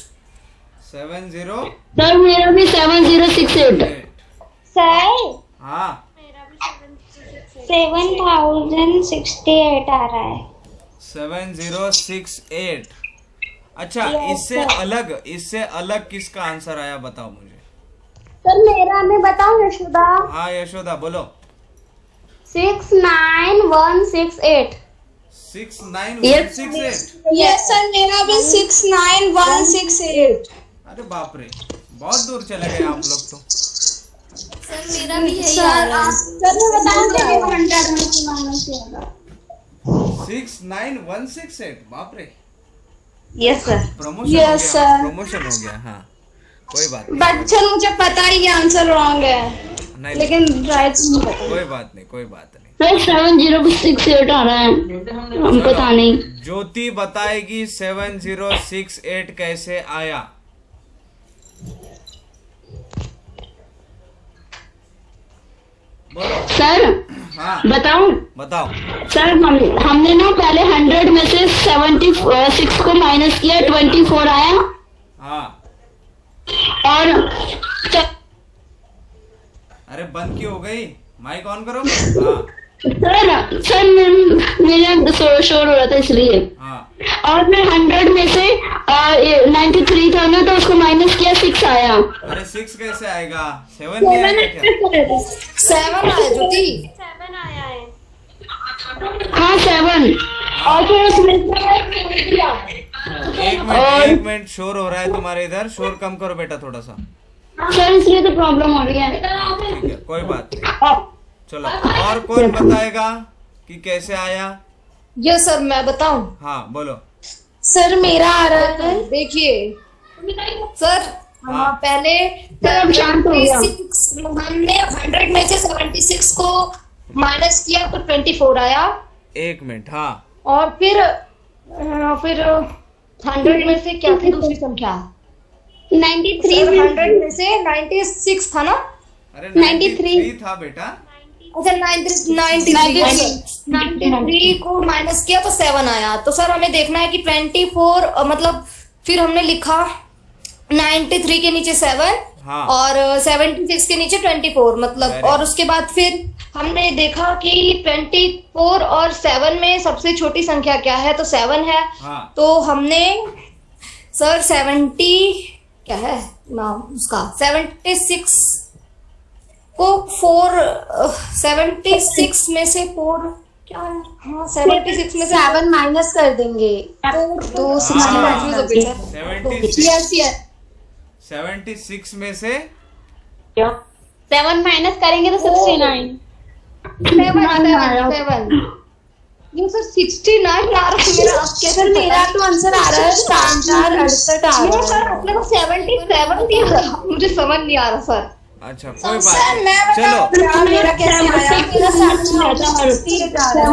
70 सर मेरा भी 7068। सर हाँ 7068 आ रहा है। 7068। अच्छा, इससे अलग किसका आंसर आया बताओ मुझे। सर मेरा मैं बताऊं यशोदा? हाँ यशोदा बोलो। 69168। 69168। यस सर मेरा भी 69168। अरे बाप रे, बहुत दूर चले गए आप लोग तो। सर मेरा भी यही आ रहा है। सर मैं बताऊं क्या? 69168। बाप रे, यस सर। प्रमोशन Yes, हो गया, sir. प्रमोशन हो गया। हाँ कोई बात नहीं, बट सर मुझे पता ही कि आंसर रॉन्ग है, नहीं लेकिन राइट नहीं पता। कोई बात नहीं, कोई बात नहीं। सर 7068 आ रहा है, हम पता नहीं। ज्योति बताएगी 7068 कैसे आया। बोलो। सर हाँ बताऊं? बताओ। सर हमने ना पहले 100 में से 76 को माइनस किया, 24 आया। हाँ और अरे बंद क्यों हो गई? माइक ऑन करो। हाँ सर मेरा शोर हो रहा था इसलिए। हाँ और मैं 100 में से 93 था ना, तो उसको माइनस किया, 6 आया। अरे 6 कैसे आएगा? 7 नहीं आएगा क्या? 7 आया ज्योति। हाँ 7। और फिर उसमें एक मिनट शोर हो रहा है तुम्हारे इधर, शोर कम करो बेटा थोड़ा सा। सर इसलिए तो प्रॉब्लम हो रही है। ठीक है कोई बात नहीं, चलो और कौन बताएगा कि कैसे आया? यस सर मैं बताऊं? हाँ बोलो। सर मेरा आ रहा है, देखिए सर हाँ। पहले अब शांत हो गया। हमने 100 में से 76 को माइनस किया तो 24 आया। एक मिनट। हाँ और फिर 100 में से क्या थी दूसरी संख्या? 93 100 में से 96 था ना? अरे 93 था बेटा। अच्छा 93 को माइनस किया तो 7 आया। तो सर हमें देखना है कि 24 मतलब फिर हमने लिखा 93 के नीचे 7 हाँ। और 76 के नीचे 24 मतलब। Very और उसके बाद फिर हमने देखा कि 24 और 7 में सबसे छोटी संख्या क्या है, तो 7 है। हाँ। तो हमने सर 70 क्या है नाम उसका 76 को 76 में से 4 क्या है? हाँ 76 में से 7 माइनस कर देंगे तो 76 में से 7 माइनस करेंगे तो 69। 7 ये सर 69 आ रहा है मेरा। सर मेरा तो आंसर आ रहा है 468 आ रहा सर है। अपने को 77 दिया था, मुझे समझ नहीं आ रहा सर। अच्छा कोई सर बात मैं नहीं, चलो बताऊं मेरा कैसे आया? मेरा 768 आ रहा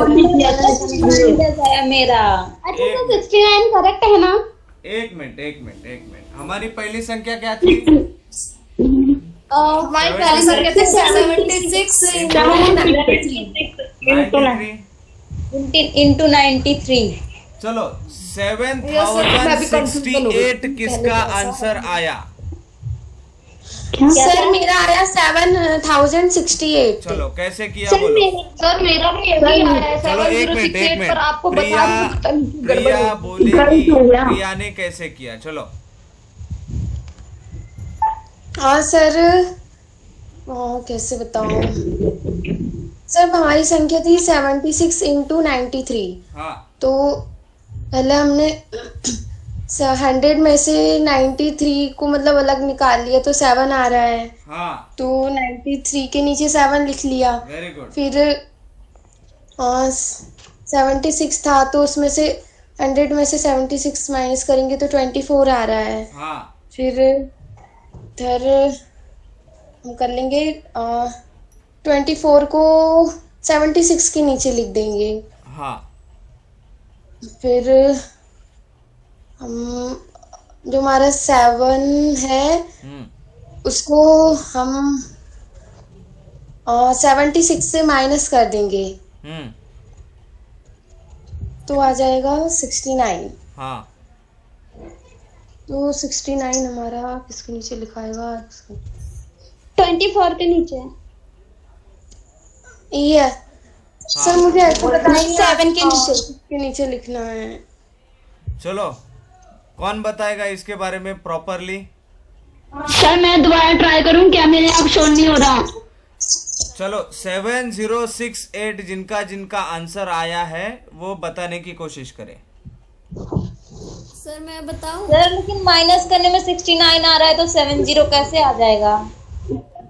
है। मेरा अच्छा तो 69 करेक्ट है ना? एक मिनट। हमारी पहली संख्या क्या थी? हमारी पहली संख्या थी 76 into 93। चलो 7068 किसका आंसर आया? सर मेरा आया 7068। चलो कैसे किया सर बोलो। सर मेरा भी यही आया है चलो एक मिनट 7068, पर आपको प्रिया बता प्रिया बोलेगी प्रिया ने कैसे किया। चलो हाँ सर, कैसे बताऊं सर, हमारी संख्या थी 76 इंटू 93। हाँ तो पहले हमने 100 में से 93 को मतलब अलग निकाल लिया तो 7 आ रहा है। हाँ तो 93 के नीचे 7 लिख लिया। Very good. फिर 76 था तो उसमें से 100 में से 76 माइनस करेंगे तो 24 आ रहा है। हाँ फिर इधर हम कर लेंगे 24 को 76 के नीचे लिख देंगे। हाँ फिर हम जो हमारा 7 है उसको हम 76 से माइनस कर देंगे तो आ जाएगा 69। हाँ तो 69 हमारा किसके नीचे लिखाएगा? 24 के नीचे। ये सर मुझे ऐसे पता नहीं, 7 के नीचे लिखना है। चलो कौन बताएगा इसके बारे में प्रॉपरली। सर मैं दोबारा ट्राई करूं क्या? मेरे आप शो नहीं हो रहा। चलो 7068 जिनका जिनका आंसर आया है वो बताने की कोशिश करें। सर मैं बताऊं? सर लेकिन माइनस करने में 69 आ रहा है तो 70 कैसे आ जाएगा?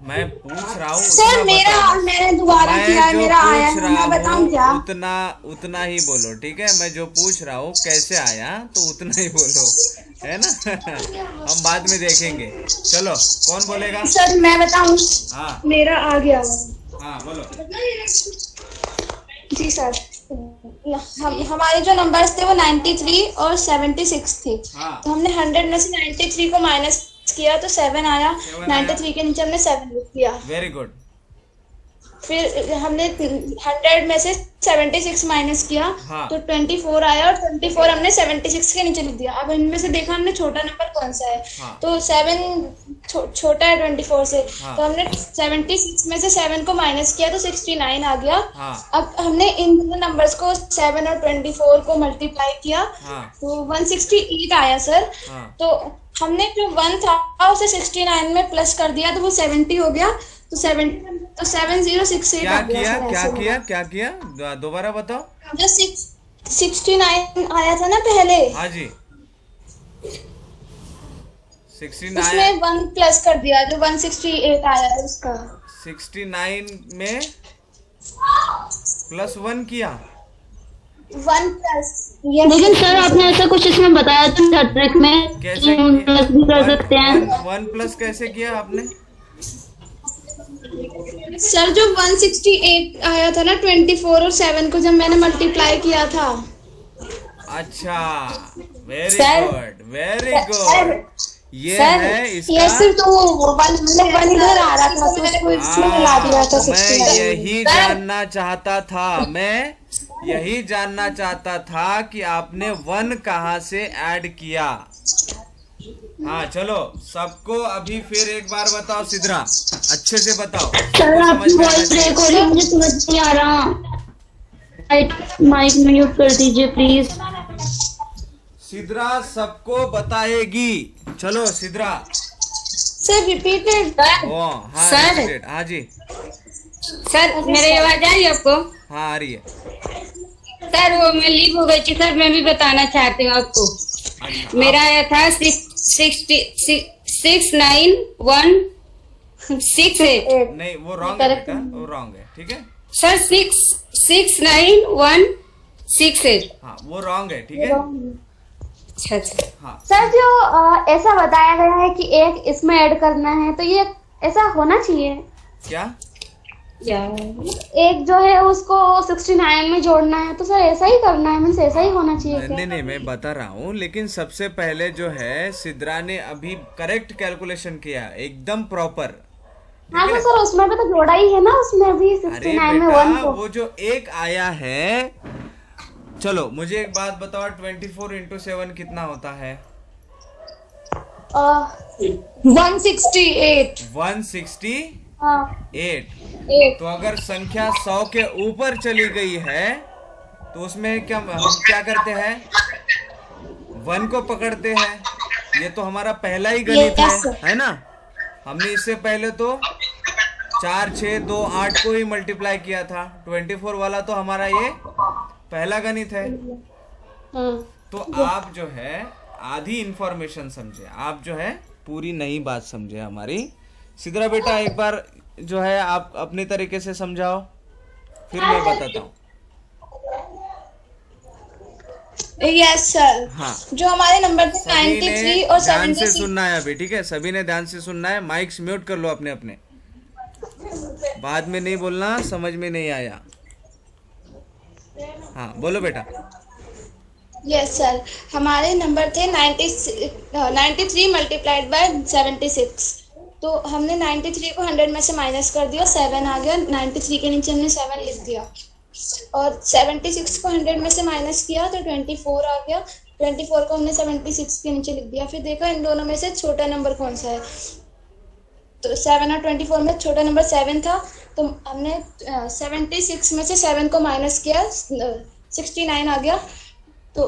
मैं पूछ रहा हूँ सर मैंने दोबारा किया है, मेरा आया है, मैं बताऊं क्या? उतना ही बोलो, ठीक है। मैं जो पूछ रहा हूँ कैसे आया तो उतना ही बोलो, है ना। हम बाद में देखेंगे। चलो कौन बोलेगा? सर मैं बताऊं? हाँ मेरा आ गया। हाँ बोलो। जी सर, हमारे जो नंबर्स थे वो 93 और 76 थे। हाँ। तो हमने 100 में से 93 को माइनस किया तो 7 आया। 93 के नीचे हमने 7 लिख दिया। Very good. फिर हमने 100 में से 76 माइनस किया। हाँ। तो 24 आया और 24 हमने 76 के नीचे लिख दिया। अब इनमें से देखा हमने छोटा नंबर कौन सा है। हाँ। तो 7 छोटा है 24 से। हाँ। तो हमने 76 में से 7 को माइनस किया तो 69 आ गया। हाँ। अब हमने इन दोनों नंबर्स को 7 और 24 को मल्टीप्लाई किया। हाँ। तो 168 आया सर। हाँ। तो हमने जो 1 था उसे 69 में प्लस कर दिया तो वो 70 हो गया। तो 7068 क्या आ गया किया सर, क्या ऐसे किया हुआ। क्या किया दोबारा बताओ। जो 69 आया था ना पहले, हाँ जी 69 उसमें 1 प्लस कर दिया जो 168 आया है उसका। 69 में +1 किया। 1 प्लस। लेकिन सर आपने ऐसा कुछ इसमें बताया था ट्रिक में कैसे कि प्लस भी कर सकते हैं। 1 प्लस कैसे किया आपने? सर जो 168 आया था ना 24 और 7 को जब मैंने मल्टीप्लाई किया था। अच्छा very sir, good very good. ये सर, है इसका। ये सिर्फ तो मतलब 1 इधर आ रहा था तो उसको इसमें मिला दिया था मैं 69। यही जानना चाहता था, मैं यही जानना चाहता था कि आपने 1 कहाँ से ऐड किया। हाँ चलो सबको अभी फिर एक बार बताओ सिद्रा, अच्छे से बताओ। सर आपकी वॉइस ब्रेक हो रही है, मुझे समझ नहीं आ रहा। माइक म्यूट कर दीजिए प्लीज। सिद्रा सबको बताएगी। चलो सिद्रा। Sir repeated. ओ हाँ सर। repeated, हाँ जी सर मेरी आवाज आ रही है आपको? हाँ आ रही है। सर वो मैं लीव हो गई थी सर, मैं भी बताना चाहती हूँ आपको। मेरा आया था 69168। नहीं वो रॉन्ग है बेटा, वो रॉन्ग है, ठीक है। सर 69168। हाँ वो रॉन्ग है, ठीक है। अच्छा अच्छा। हाँ सर जो ऐसा बताया गया है कि एक इसमें ऐड करना है तो ये ऐसा होना चाहिए। क्या? एक जो है उसको 69 में जोड़ना है तो सर ऐसा ही करना है, मीन्स ऐसा ही होना चाहिए क्या? नहीं नहीं मैं बता रहा हूँ, लेकिन सबसे पहले जो है सिद्रा ने अभी करेक्ट कैलकुलेशन किया एकदम प्रॉपर। हाँ तो सर उसमें भी तो जोड़ा ही है ना, उसमें भी अरे 69 में बेटा 1 को। वो जो एक आया है, चलो मुझे एक बात बताओ 24 इंटू 7 कितना होता है? 168। 168। हाँ तो अगर संख्या 100 के ऊपर चली गई है तो उसमें क्या हम क्या करते हैं? 1 को पकड़ते हैं। ये तो हमारा पहला ही गणित Yes, है ना? हमने इससे पहले तो 4, 6, 2, 8 को ही मल्टीप्लाई किया था। 24 वाला तो हमारा ये पहला गणित है। तो आप जो है आधी इंफॉर्मेशन समझे, आप जो है पूरी नई बात समझे हमारी। सिद्रा बेटा एक बार जो है आप अपने तरीके से समझाओ, फिर मैं बताता हूँ। Yes sir. हाँ, जो हमारे नंबर थे सभी 93 ने और ध्यान से 76। सुनना है अभी, ठीक है? सभी ने ध्यान से सुनना है। माइक्स म्यूट कर लो अपने अपने, बाद में नहीं बोलना समझ में नहीं आया। हाँ बोलो बेटा। यस सर, हमारे नंबर थे 93 मल्टीप्लाइड बाय 76। तो हमने 93 को 100 में से माइनस कर दिया, 7 आ गया। 93 के नीचे हमने 7 लिख दिया और 76 को 100 में से माइनस किया तो 24 आ गया। 24 को हमने 76 के नीचे लिख दिया। फिर देखा इन दोनों में से छोटा नंबर कौन सा है, तो 7 और 24 में छोटा नंबर 7 था। तो हमने 76 में से 7 को माइनस किया, 69 आ गया। तो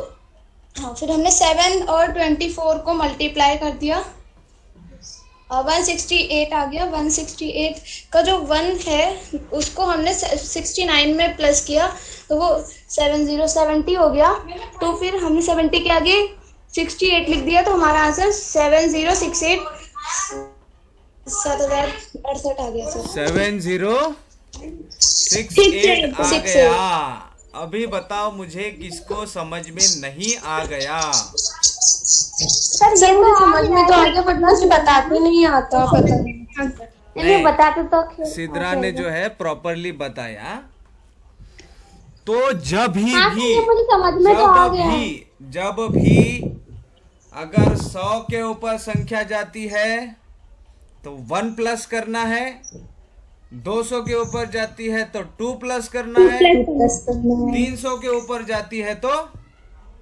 हाँ, फिर हमने 7 और 24 को मल्टीप्लाई कर दिया, 168 आ गया। 168 का जो 1 है उसको हमने 69 में प्लस किया तो वो 70 हो गया। तो फिर हमने 70 के आगे 68 लिख दिया तो हमारा आंसर 7068 7068 आ गया सर। 7068 आ गया। अभी बताओ मुझे किसको समझ में नहीं आ गया? सर ये सर मुझे तो समझ में तो आ गया बट मुझे बताते नहीं आता, पता नहीं। नहीं बताते तो सिद्रा ने जो है प्रॉपरली बताया। तो जब ही हाँ, ये मुझे समझ में तो आ गया है। जब भी अगर 100 के ऊपर संख्या जाती है तो 1 प्लस करना है, 200 के ऊपर जाती है तो 2 प्लस करना है, 300 के ऊपर जाती है तो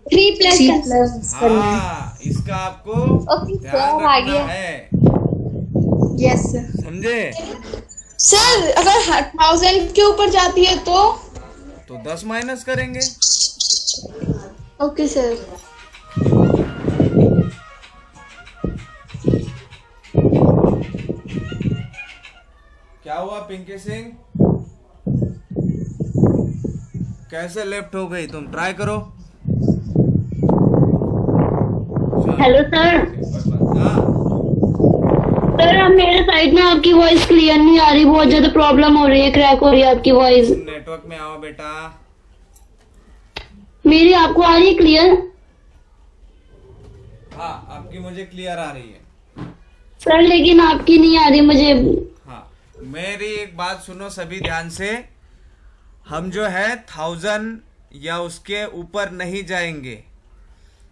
3 प्लस हाँ, इसका आपको ओके ध्यान सर आ रखना गया। है। यस समझे? सर, अगर 1000 के ऊपर जाती है तो 10 माइनस करेंगे। Okay sir. क्या हुआ पिंकी सिंह? कैसे लेफ्ट हो गई तुम? ट्राई करो। Hello sir. हाँ, सर अब मेरे साइड में आपकी वॉइस क्लियर नहीं आ रही, बहुत ज्यादा प्रॉब्लम हो रही है, क्रैक हो रही है आपकी वॉइस। नेटवर्क में आओ बेटा। मेरी आपको आ रही है क्लियर? हाँ, आपकी मुझे क्लियर आ रही है। सर लेकिन आपकी नहीं आ रही मुझे। हाँ, मेरी एक बात सुनो सभी ध्यान से। हम जो है 1000 या उसके ऊपर नहीं जाएंगे,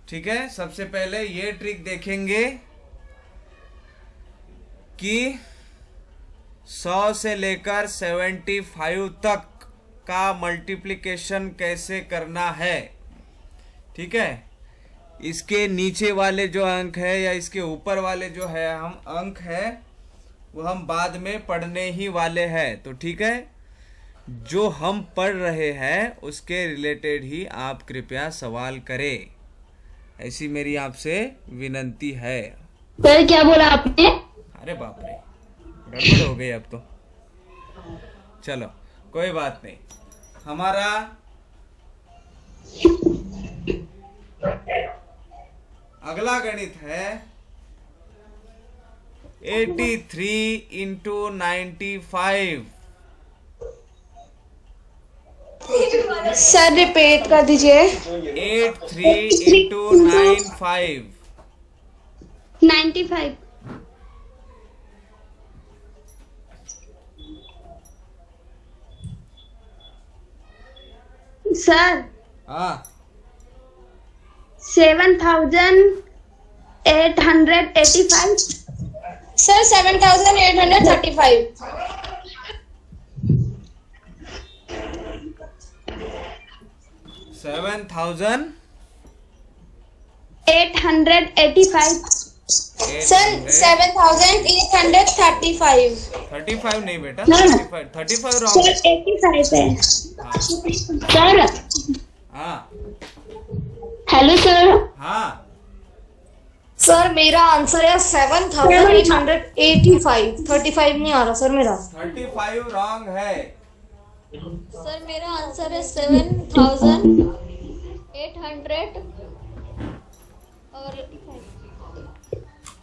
ठीक है? सबसे पहले ये ट्रिक देखेंगे कि 100 से लेकर 75 तक का मल्टीप्लिकेशन कैसे करना है, ठीक है? इसके नीचे वाले जो अंक है या इसके ऊपर वाले जो है हम अंक है वो हम बाद में पढ़ने ही वाले हैं। तो ठीक है, जो हम पढ़ रहे हैं उसके रिलेटेड ही आप कृपया सवाल करें, ऐसी मेरी आपसे विनंती है। सर क्या बोला आपने? अरे बाप रे, गड़बड़ हो गई अब तो। चलो कोई बात नहीं। हमारा अगला गणित है 83 इंटू 95। सर रिपीट कर दीजिए। 83 इंटू 95। 95। सर हाँ, 7885। सर 7835। 7000 885। सर 7,835। 35 नहीं बेटा, हाँ। 35 रॉन्ग है। 85 है सर। हाँ हेलो सर। हाँ सर मेरा आंसर है 7,885। 35 नहीं आ रहा सर मेरा। 35 रॉन्ग है। सर मेरा आंसर है 7,800 और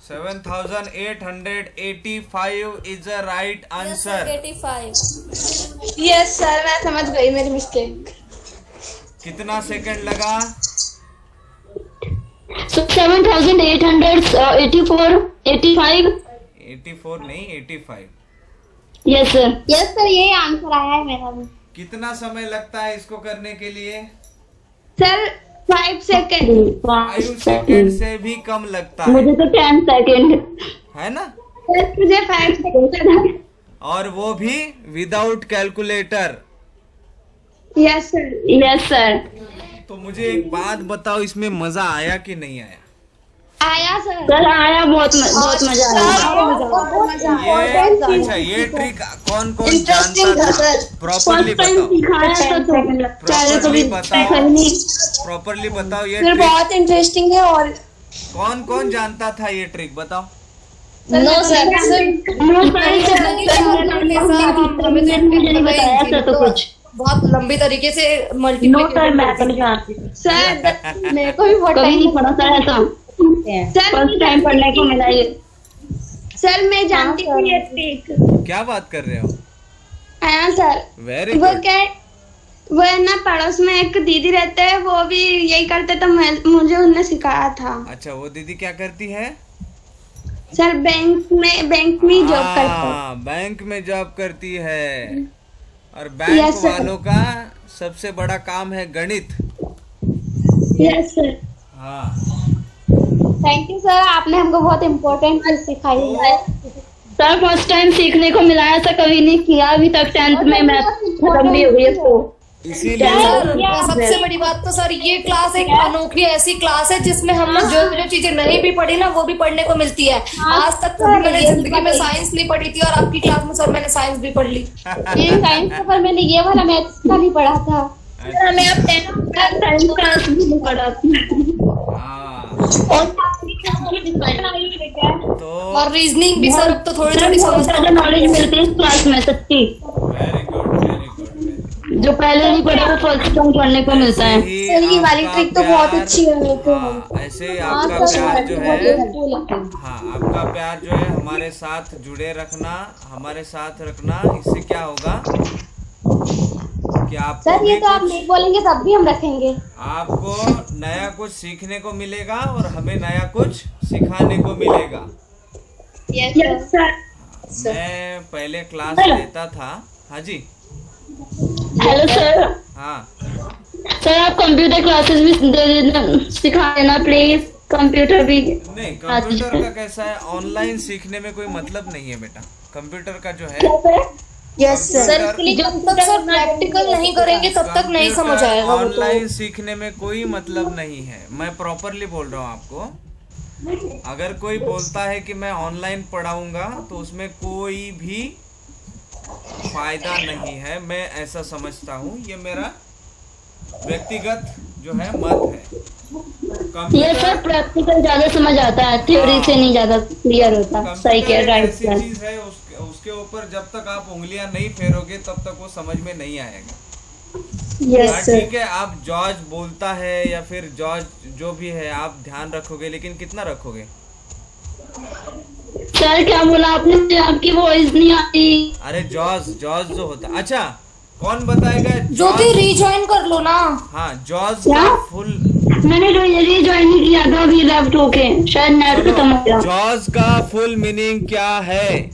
7,885 is a right answer. 85। Yes sir, मैं समझ गई मेरी मिस्टेक। कितना सेकंड लगा? 7,884 85। 84 नहीं 85। Yes sir. यस सर, यही आंसर आया है मेरा भी। कितना समय लगता है इसको करने के लिए? Sir 5 second. 5 सेकंड से भी कम लगता है, मुझे तो 10 सेकेंड। है ना? सर मुझे 5 सेकेंड। और वो भी without calculator. Yes sir. Yes sir. तो मुझे एक बात बताओ, इसमें मजा आया कि नहीं आया? आया सर। सर आया, बहुत मजा आया। ये अच्छा, ये ट्रिक कौन कौन इंटरेस्टिंग जानता था था? सर। प्रॉपरली फर्स्ट टाइम बताओ, सिखाया था तो प्रॉपरली बताओ, नहीं। प्रॉपरली बताओ ये सर ट्रिक बहुत इंटरेस्टिंग है। और कौन कौन जानता था? ये ट्रिक बताओ। नो सर, मुझे नहीं बताया था तो कुछ। बहुत लंबी तरीके से नो सर, मल्टीप्लाई मैं तो नहीं जानती। सर मेरे को भी बहुत कभी नहीं टाइम। पढ़ा था ऐसा। सर फर्स्ट टाइम पढ़ने को मिला ये। सर मैं जानती थी ये ट्रिक। क्या बात कर रहे हो? हाँ सर। वेरी वो गुड। क्या है, वो है ना पड़ोस में एक दीदी रहते हैं, वो भी यही करते तो मुझे उन्होंने सिखाया था। अच्छा, वो दीदी क्या करती है? सर बैंक में ही जॉब करते हैं। हाँ, बैंक में जॉब करती है। और बैंक Yes, sir. वालों का सबसे बड़ा काम है गणित। Yes sir. हाँ, थैंक यू सर, आपने हमको बहुत इम्पोर्टेंट चीज सिखाई है। सर फर्स्ट टाइम सीखने को मिला, ऐसा कभी नहीं किया अभी तक। 10th में मैं खत्म भी हो गई तो। इसीलिए सर सबसे बड़ी बात तो सर ये क्लास एक अनोखी ऐसी क्लास है जिसमें हमने जो चीजें नहीं भी पढ़ी ना वो भी पढ़ने को मिलती है। आज तक कभी मैंने जिंदगी में साइंस नहीं पढ़ी थी और आपकी क्लास में सर मैंने साइंस भी पढ़ ली। ये साइंस का पर मैंने ये वाला मैथ्स का नहीं पढ़ा था। सर मैं अब 10th साइंस क्लास भी नहीं पढ़ा। हाँ, तो और रीजनिंग भी सर अब तो थोड़ी थोड़ी बहुत समझ ज्यादा नॉलेज मिलती है इस क्लास में सच्ची। Very good, very good. जो पहले नहीं पढ़ा वो फर्स्ट टाइम पढ़ने को मिलता है। सर ये वाली ट्रिक तो बहुत अच्छी है मेरे को। ऐसे आपका प्यार जो है, हाँ, आपका प्यार जो है हमारे साथ जुड़े रखना, हमारे साथ रखना। इससे क्या होगा कि आपको सर ये भी तो आप कुछ- नहीं बोलेंगे तब भी हम रखेंगे। आपको नया कुछ सीखने को मिलेगा और हमें नया कुछ सिखाने को मिलेगा। Yes sir. मैं पहले क्लास लेता था। हाँ जी, हेलो सर। हाँ, सर आप कंप्यूटर क्लासेस भी दे देना, सिखा देना प्लीज। कंप्यूटर भी। नहीं, कंप्यूटर का कैसा है, ऑनलाइन सीखने में कोई मतलब नहीं है बेटा। कंप्यूटर का जो है, यस सर। जब तक सर प्रैक्टिकल नहीं करेंगे तब तक नहीं समझ आएगा वो तो। ऑनलाइन सीखने में कोई मतलब नहीं है। मैं प्रॉपरली बोल रहा हूँ आपको। अगर कोई बोलता है कि मैं ऑनलाइन पढ़ाऊंगा तो उसमें कोई भी फायदा नहीं है। मैं ऐसा समझता हूँ, ये मेरा व्यक्तिगत जो है मत है। ये सर प्रैक्टिकल ज्यादा समझ आता है, थ्योरी से नहीं ज्यादा क्लियर होता। सही कह कंप्यूटर राइट ऐसी सर। चीज है, उसके ऊपर जब तक आप उंगलियां नहीं फेरोगे तब तक वो समझ में नहीं आएगा। यस हाँ, सर। ठीक है, आप जॉर्ज बोलता है या फिर जॉर्ज जो भी है आप ध्यान रखोगे, लेकिन कितना रखोगे? सर क्या बोला आपने? आपकी वॉइस नहीं आती। अरे जॉर्ज जो होता, अच्छा कौन बताएगा? ज्योति जॉर्ज, रीजॉइन कर लो ना। हाँ, जॉर्ज क्या? का फुल मैंने रीजॉइन नहीं किया था अभी, लेफ्ट होके शायद नेट खत्म हो गया। जॉर्ज का फुल मीनिंग क्या है?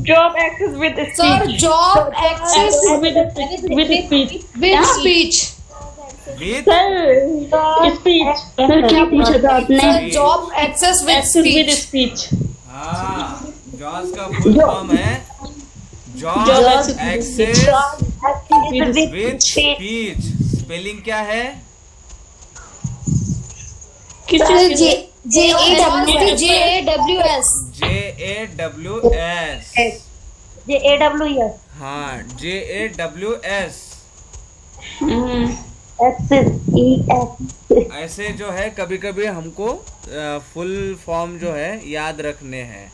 Job access with sir job access with speech. With speech. With speech. Sir क्या पूछा था आपने? Sir job access with with speech. Speech. हाँ, जॉर्ज का फुल फॉर्म है job access with speech. Spelling क्या है? सर JAWS JAWS हाँ, JAWS। ऐसे जो है कभी कभी हमको फुल फॉर्म जो है याद रखने हैं।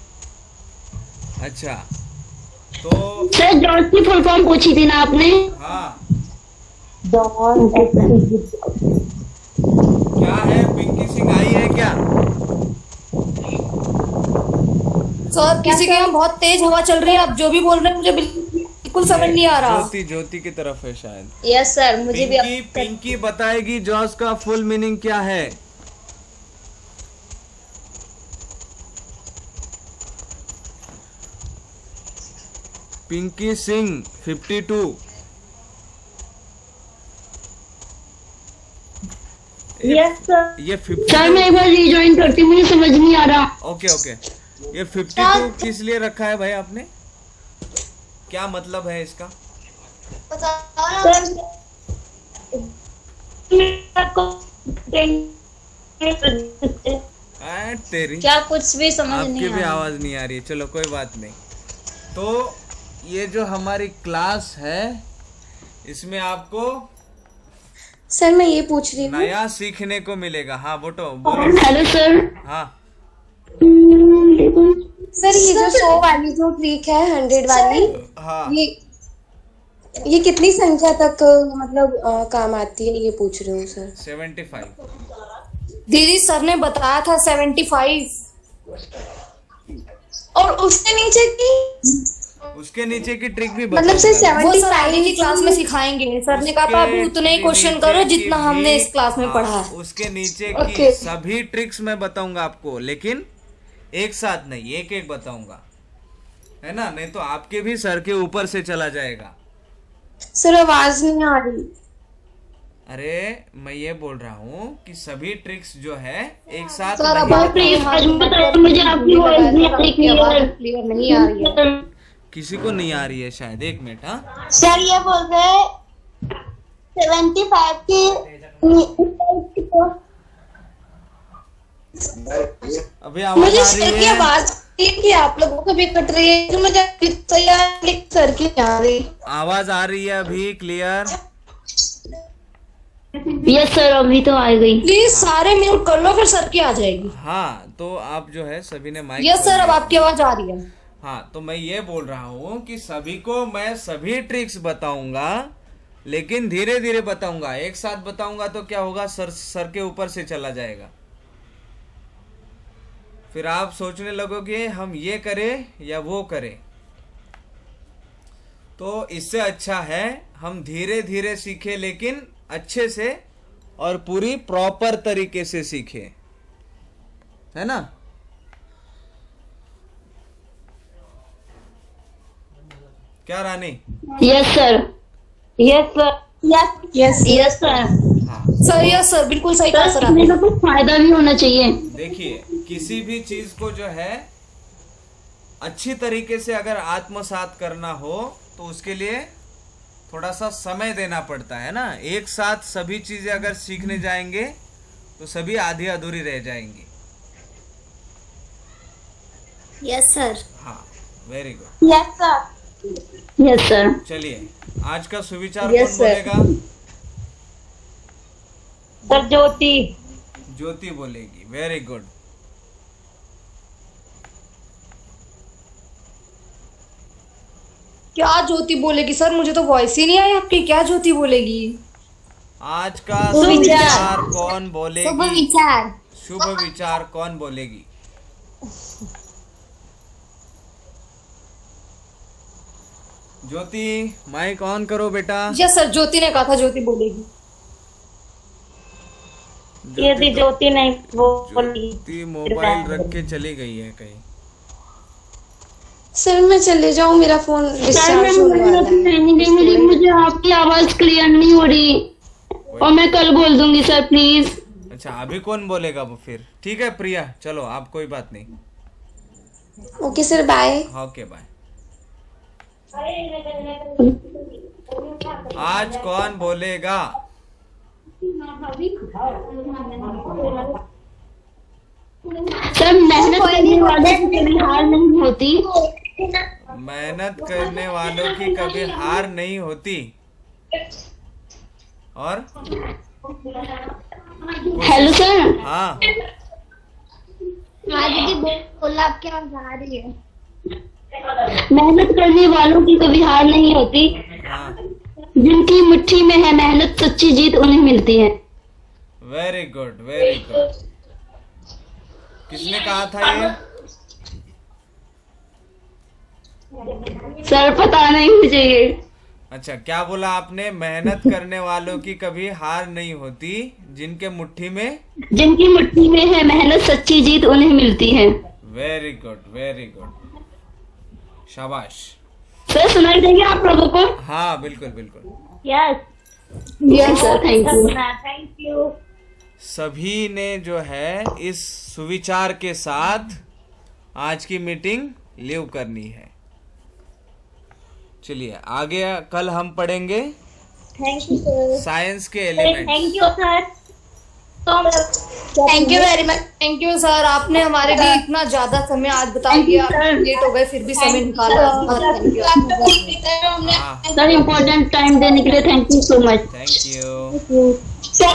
अच्छा, तो सर जॉर्ज की फुल फॉर्म पूछी थी ना आपने? हाँ, जॉर्ज क्या है? पिंकी सिंह आई है क्या? सर किसी के यहाँ बहुत तेज हवा चल रही है, आप जो भी बोल रहे हैं मुझे बिल्कुल समझ नहीं आ रहा। ज्योति की तरफ है शायद। यस सर, मुझे भी पिंकी बताएगी जॉस का फुल मीनिंग क्या है। पिंकी सिंह 52। Yes sir. ये 52। सर मैं एक बार रिज्वाइन करती हूँ, मुझे समझ नहीं आ रहा। ओके ओके, ये 52 किस लिए रखा है भाई आपने? क्या मतलब है इसका? तेरी क्या कुछ भी समझ नहीं आपकी भी आ रहा। आवाज नहीं आ रही है। चलो कोई बात नहीं। तो ये जो हमारी क्लास है इसमें आपको सर मैं ये पूछ रही हूँ, नया सीखने को मिलेगा। हाँ बोलो। Hello sir. हाँ, सर ये जो 100 वाली जो ट्रिक है 100 वाली, हाँ, ये कितनी संख्या तक मतलब काम आती है, ये पूछ रही हूँ सर। 75। दीदी सर ने बताया था 75। और उसके नीचे की उसके नीचे की ट्रिक भी मतलब बताऊंगा। सिर्फ वो सर आगे 75 की क्लास में सिखाएंगे। सर ने कहा था अभी उतने ही क्वेश्चन करो जितना हमने इस क्लास में पढ़ा है। उसके नीचे की Okay. सभी ट्रिक्स मैं बताऊंगा आपको, लेकिन एक साथ नहीं, एक एक बताऊंगा, है ना? नहीं तो आपके भी सर के ऊपर से चला जाएगा। सर आवाज नहीं आ रही। अरे मैं ये बोल रहा हूँ कि सभी ट्रिक्स जो है एक साथ सर अब नहीं आप प्लीज बताऊंगा। मुझे आपकी वॉइस नहीं आ रही क्लियर नहीं आ रही है। किसी को नहीं आ रही है शायद। एक मिनट। हाँ, सर ये बोल रहे 75 की अभी आवाज मुझे आ सर रही की है? आवाज कि आप लोगों को भी कट रही है, तो मुझे सही आ रही, सर की नहीं आ रही। आवाज आ रही है अभी क्लियर? यस सर अभी तो आ गई। प्लीज सारे म्यूट कर लो, फिर सर की आ जाएगी। हाँ, तो आप जो है सभी ने माइक यस खोल सर, अब लिया। आपकी आवाज आ रही है। हाँ, तो मैं ये बोल रहा हूँ कि सभी को मैं सभी ट्रिक्स बताऊंगा, लेकिन धीरे धीरे बताऊंगा। एक साथ बताऊंगा तो क्या होगा, सर के ऊपर से चला जाएगा। फिर आप सोचने लगोगे हम ये करें या वो करें। तो इससे अच्छा है हम धीरे धीरे सीखें, लेकिन अच्छे से और पूरी प्रॉपर तरीके से सीखें, है ना? क्या Rani? Yes sir. Yes sir. Yes yes sir. हाँ, सर यस सर, बिल्कुल सही कहा सर आपने। का कुछ फायदा भी होना चाहिए। देखिए किसी भी चीज को जो है अच्छी तरीके से अगर आत्मसात करना हो तो उसके लिए थोड़ा सा समय देना पड़ता है ना। एक साथ सभी चीजें अगर सीखने जाएंगे तो सभी आधी अधूरी रह जाएंगी। Yes sir. हाँ, very good. Yes sir. Yes sir. चलिए आज का सुविचार Yes, कौन sir. बोलेगा? सर ज्योति। ज्योति बोलेगी। Very good. क्या ज्योति बोलेगी सर? मुझे तो वॉइस ही नहीं आई आपकी। क्या ज्योति बोलेगी? आज का सुविचार कौन बोलेगी? विचार। शुभ विचार कौन बोलेगी? ज्योति माइक ऑन करो बेटा। यस सर, ज्योति ने कहा था ज्योति बोलेगी। यदि ज्योति नहीं बोली ज्योति मोबाइल रख के चली गई है कहीं। सर मैं चले जाऊँ, मेरा फोन सर डिस्चार्ज होने वाला है। नहीं मुझे आपकी आवाज क्लियर नहीं हो रही और मैं कल बोल दूंगी सर प्लीज। अच्छा, अभी कौन बोलेगा वो फिर? ठीक है प्रिया, चलो आप, कोई बात नहीं। Okay sir, bye. Okay bye. आज कौन बोलेगा? करने वालों की कभी हार नहीं होती। मेहनत करने वालों की कभी हार नहीं होती। और हेलो सर। हाँ, हाँ दीदी बोला, आपकी आवाज आ रही है। मेहनत करने वालों की कभी हार नहीं होती। हाँ, जिनकी मुट्ठी में है मेहनत, सच्ची जीत उन्हें मिलती है। Very good, very good. किसने कहा था ये? सर पता नहीं मुझे ये। अच्छा, क्या बोला आपने? मेहनत करने वालों की कभी हार नहीं होती, जिनके मुट्ठी में। जिनकी मुट्ठी में है मेहनत, सच्ची जीत उन्हें मिलती है। वेरी गुड, वेरी गुड, शाबाश। सर सुनाई देंगे आप लोगों को? हाँ, बिल्कुल बिल्कुल। Yes sir, thank you. सभी ने जो है इस सुविचार के साथ आज की मीटिंग लीव करनी है। चलिए आगे, कल हम पढ़ेंगे थैंक यू सर। साइंस के element. Thank you sir. Thank you very much. Thank you sir, आपने हमारे लिए इतना ज्यादा समय आज बता दिया। लेट हो गए फिर भी समय निकाला। Thank you sir important time देने के लिए thank you so much. Thank you. Sir